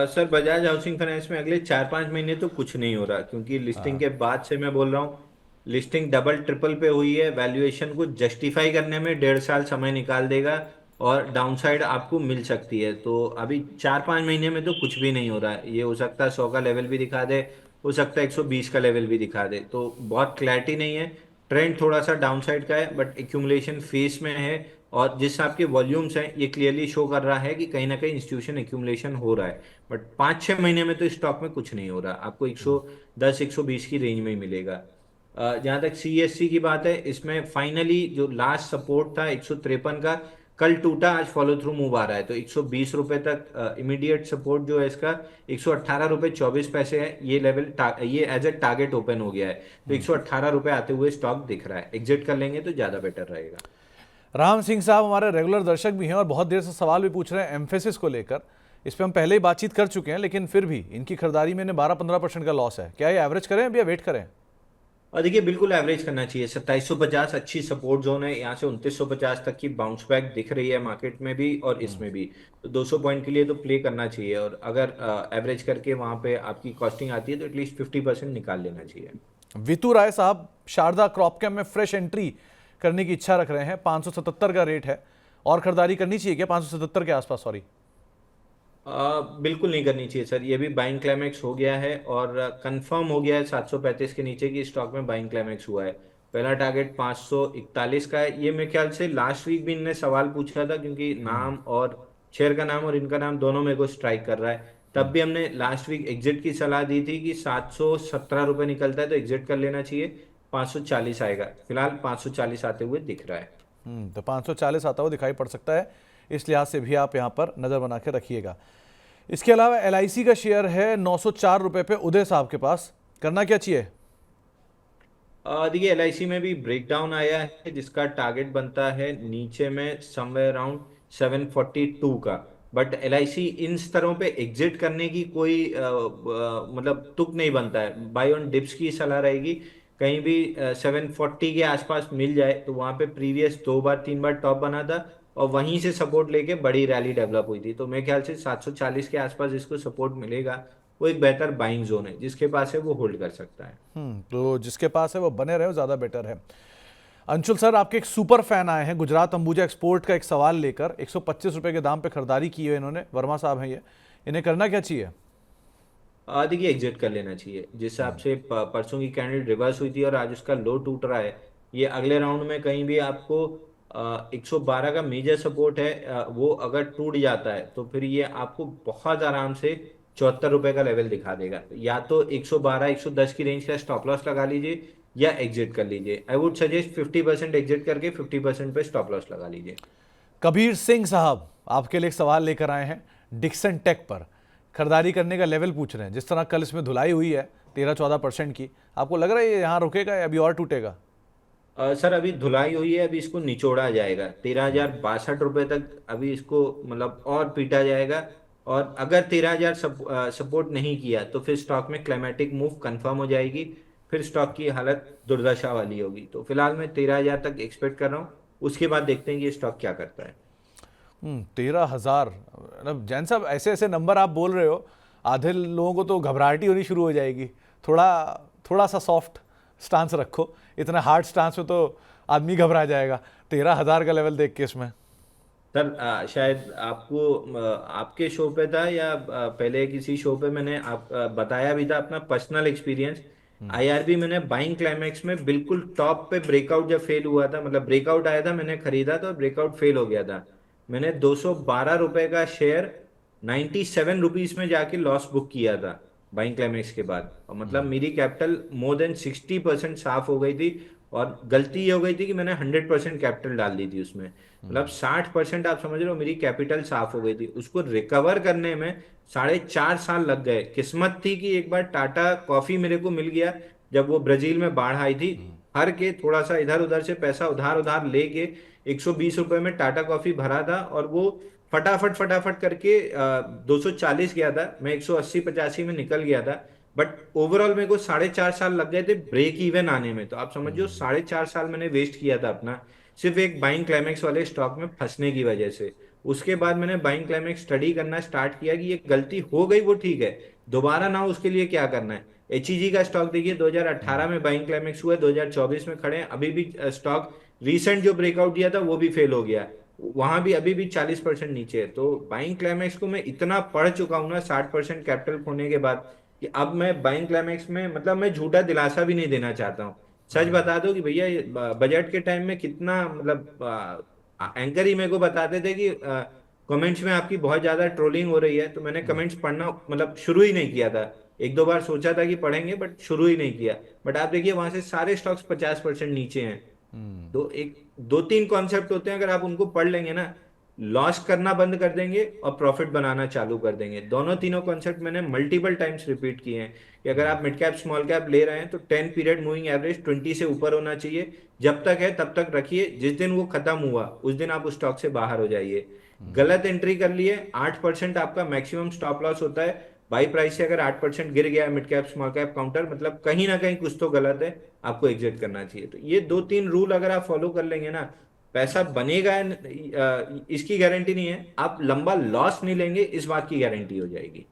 सर बजाज हाउसिंग फाइनेंस में अगले 4-5 महीने तो कुछ नहीं हो रहा, क्योंकि लिस्टिंग के बाद से मैं बोल रहा हूँ, लिस्टिंग डबल ट्रिपल पे हुई है, वैल्यूएशन को जस्टिफाई करने में 1.5 साल समय निकाल देगा और डाउनसाइड आपको मिल सकती है। तो अभी 4-5 महीने में तो कुछ भी नहीं हो रहा है। ये हो सकता है 100 का लेवल भी दिखा दे, हो सकता है 120 का लेवल भी दिखा दे, तो बहुत क्लैरिटी नहीं है। ट्रेंड थोड़ा सा डाउनसाइड का है, बट एक्यूमुलेशन फेस में है, और जिस आपके वॉल्यूम्स हैं ये क्लियरली शो कर रहा है कि कहीं ना कहीं इंस्टीट्यूशन एक्यूमुलेशन हो रहा है। बट 5-6 महीने में तो स्टॉक में कुछ नहीं हो रहा, आपको 110-120 की रेंज में ही मिलेगा। जहाँ तक CSC की बात है, इसमें फाइनली जो लास्ट सपोर्ट था 153 का, कल टूटा, आज फॉलो थ्रू मूव आ रहा है, तो 120 रुपए तक इमीडिएट सपोर्ट जो है इसका 118 रुपए 24 पैसे है। ये लेवल ये एज ए टारगेट ओपन हो गया है, तो 118 रुपए आते हुए स्टॉक दिख रहा है। एग्जिट कर लेंगे तो ज्यादा बेटर रहेगा। राम सिंह साहब हमारे रेगुलर दर्शक भी हैं और बहुत देर से सवाल भी पूछ रहे हैं एम्फेसिस को लेकर। इस पर हम पहले ही बातचीत कर चुके हैं, लेकिन फिर भी इनकी खरीदारी में 12-15% का लॉस है। क्या ये एवरेज करें या वेट करें? और देखिए बिल्कुल एवरेज करना चाहिए। 2750 अच्छी सपोर्ट जोन है, यहाँ से 2950 तक की बाउंस बैक दिख रही है मार्केट में भी और इसमें भी, तो 200 पॉइंट के लिए तो प्ले करना चाहिए। और अगर एवरेज करके वहां पे आपकी कॉस्टिंग आती है तो एटलीस्ट 50% निकाल लेना चाहिए। वितु राय साहब शारदा क्रॉपकेम में फ्रेश एंट्री करने की इच्छा रख रहे हैं, 577 का रेट है, और खरीदारी करनी चाहिए क्या 577 के आसपास? सॉरी, बिल्कुल नहीं करनी चाहिए सर, ये भी बाइंग क्लाइमेक्स हो गया है और कंफर्म हो गया है 735 के नीचे की स्टॉक में बाइंग क्लाइमेक्स हुआ है। पहला टारगेट 541 का है। ये मेरे ख्याल से लास्ट वीक भी इनने सवाल पूछा था, क्योंकि नाम और शेयर का नाम और इनका नाम दोनों मेरे को स्ट्राइक कर रहा है। तब भी हमने लास्ट वीक एग्जिट की सलाह दी थी कि 717 रुपए निकलता है तो एग्जिट कर लेना चाहिए, 540 आएगा। फिलहाल 540 आते हुए दिख रहा है। तो 540 आता हुआ दिखाई पड़ सकता है, इस लिहाज से भी आप यहाँ पर नज़र बना के रखिएगा। इसके अलावा LIC का शेयर है 904 रुपये पे उदय साहब के पास, करना क्या चाहिए? देखिए LIC में भी ब्रेकडाउन आया है, जिसका टारगेट बनता है नीचे में समवेयर अराउंड 742 का। बट LIC इन स्तरों पे एग्जिट करने की कोई मतलब तुक नहीं बनता है। बाय ऑन डिप्स की सलाह रहेगी, कहीं भी 740 के आसपास मिल जाए तो वहां पे प्रीवियस 2 बार 3 बार टॉप बना था और वहीं से सपोर्ट लेके बड़ी रैली डेवलप हुई थी। तो मेरे ख्याल से 740 के आसपास इसको सपोर्ट मिलेगा, वो एक बेहतर बाइंग जोन है। जिसके पास है वो होल्ड कर सकता है। तो जिसके पास है वो बने रहे, वो ज़्यादा बेटर है। अंशुल सर, आपके एक सुपर फैन आए हैं गुजरात अंबुजा एक्सपोर्ट का एक सवाल लेकर। 125 रुपये के दाम पे खरीदारी की है इन्होंने, वर्मा साहब हैं ये, इन्हें करना क्या चाहिए? देखिए एग्जिट कर लेना चाहिए। जिस हिसाब से परसों की कैंडल रिवर्स हुई थी और आज उसका लो टूट रहा है, ये अगले राउंड में कहीं भी आपको 112 का मेजर सपोर्ट है, वो अगर टूट जाता है तो फिर ये आपको बहुत आराम से 74 रुपए का लेवल दिखा देगा। या तो 112-110 की रेंज का स्टॉप लॉस लगा लीजिए या एग्जिट कर लीजिए। आई वुड सजेस्ट 50% एग्जिट करके 50% पे स्टॉप लॉस लगा लीजिए। कबीर सिंह साहब आपके लिए एक सवाल लेकर आए हैं डिक्सन टेक पर, खरीदारी करने का लेवल पूछ रहे हैं। जिस तरह कल इसमें धुलाई हुई है 13-14% की, आपको लग रहा है ये यहाँ रुकेगा या अभी और टूटेगा? सर अभी धुलाई हुई है, अभी इसको निचोड़ा जाएगा 13,062 रुपए तक, अभी इसको मतलब और पीटा जाएगा। और अगर 13,000 सपोर्ट नहीं किया तो फिर स्टॉक में क्लाइमेटिक मूव कंफर्म हो जाएगी, फिर स्टॉक की हालत दुर्दशा वाली होगी। तो फिलहाल मैं 13,000 तक एक्सपेक्ट कर रहा हूँ, उसके बाद देखते हैं कि ये स्टॉक क्या करता है। 13,000, मतलब जैन साहब ऐसे ऐसे नंबर आप बोल रहे हो, आधे लोगों को तो घबराहट ही होनी शुरू हो जाएगी। थोड़ा सा सॉफ्ट स्टांस रखो, इतना हार्ड स्टांस में तो आदमी घबरा जाएगा। 13,000 का लेवल देख के इसमें सर शायद आपको आपके शो पे था या पहले किसी शो पे मैंने बताया भी था अपना पर्सनल एक्सपीरियंस। आईआरबी मैंने बाइंग क्लाइमेक्स में बिल्कुल टॉप पे ब्रेकआउट जब फेल हुआ था, मतलब ब्रेकआउट आया था, मैंने खरीदा था और ब्रेकआउट फेल हो गया था। मैंने 212 रुपए का शेयर 97 रुपीज में जाके लॉस बुक किया था बाइंग क्लाइमेक्स के बाद। और मतलब मेरी कैपिटल मोर देन 60% साफ हो गई थी। और गलती ये हो गई थी कि मैंने 100% कैपिटल डाल दी थी उसमें, मतलब 60% आप समझ रहे हो मेरी कैपिटल साफ हो गई थी। उसको रिकवर करने में 4.5 साल लग गए। किस्मत थी कि एक बार टाटा कॉफी मेरे को मिल गया जब वो ब्राजील में बाढ़ आई थी। हर के थोड़ा सा इधर उधर से पैसा उधार उधार लेके 120 रुपए में टाटा कॉफी भरा था और वो फटाफट फटाफट करके 240 गया था। मैं 180-85 में निकल गया था। बट ओवरऑल मेरे को 4.5 साल लग गए थे ब्रेक इवन आने में। तो आप समझो 4.5 साल मैंने वेस्ट किया था अपना, सिर्फ एक बाइंग क्लाइमेक्स वाले स्टॉक में फंसने की वजह से। उसके बाद मैंने बाइंग क्लाइमेक्स स्टडी करना स्टार्ट किया कि ये गलती हो गई वो ठीक है, दोबारा ना हो उसके लिए क्या करना है। एचईजी का स्टॉक देखिए 2018 में बाइंग क्लाइमेक्स हुआ, 2024 में खड़े हैं, अभी भी स्टॉक रिसेंट जो ब्रेकआउट दिया था वो भी फेल हो गया, वहां भी अभी भी 40% नीचे है। तो बाइंग क्लाइमेक्स को मैं इतना पढ़ चुका हूं ना 60% कैपिटल खोने के बाद, कि अब मैं बाइंग क्लाइमेक्स में मतलब मैं झूठा दिलासा भी नहीं देना चाहता हूँ। सच बता दो कि भैया ये बजट के टाइम में कितना, मतलब एंकर ही मेरे को बताते थे कि कमेंट्स में आपकी बहुत ज्यादा ट्रोलिंग हो रही है। तो मैंने कमेंट्स पढ़ना मतलब शुरू ही नहीं किया था। एक दो बार सोचा था कि पढ़ेंगे बट शुरू ही नहीं किया। बट आप देखिए वहां से सारे स्टॉक्स 50% नीचे हैं। तो एक 2-3 कॉन्सेप्ट होते हैं, अगर आप उनको पढ़ लेंगे ना, लॉस करना बंद कर देंगे और प्रॉफिट बनाना चालू कर देंगे। दोनों तीनों कॉन्सेप्ट मैंने मल्टीपल टाइम्स रिपीट किए हैं कि अगर आप मिड कैप स्मॉल कैप ले रहे हैं तो 10 पीरियड मूविंग एवरेज 20 से ऊपर होना चाहिए। जब तक है तब तक रखिए, जिस दिन वो खत्म हुआ उस दिन आप उस स्टॉक से बाहर हो जाइए। गलत एंट्री कर लिए 8% आपका मैक्सिमम स्टॉप लॉस होता है। बाई प्राइस से अगर 8% गिर गया mid cap small cap counter, मतलब कहीं ना कहीं कुछ तो गलत है, आपको एग्जिट करना चाहिए। तो ये 2-3 रूल अगर आप फॉलो कर लेंगे ना, पैसा बनेगा इसकी गारंटी नहीं है, आप लंबा लॉस नहीं लेंगे इस बात की गारंटी हो जाएगी।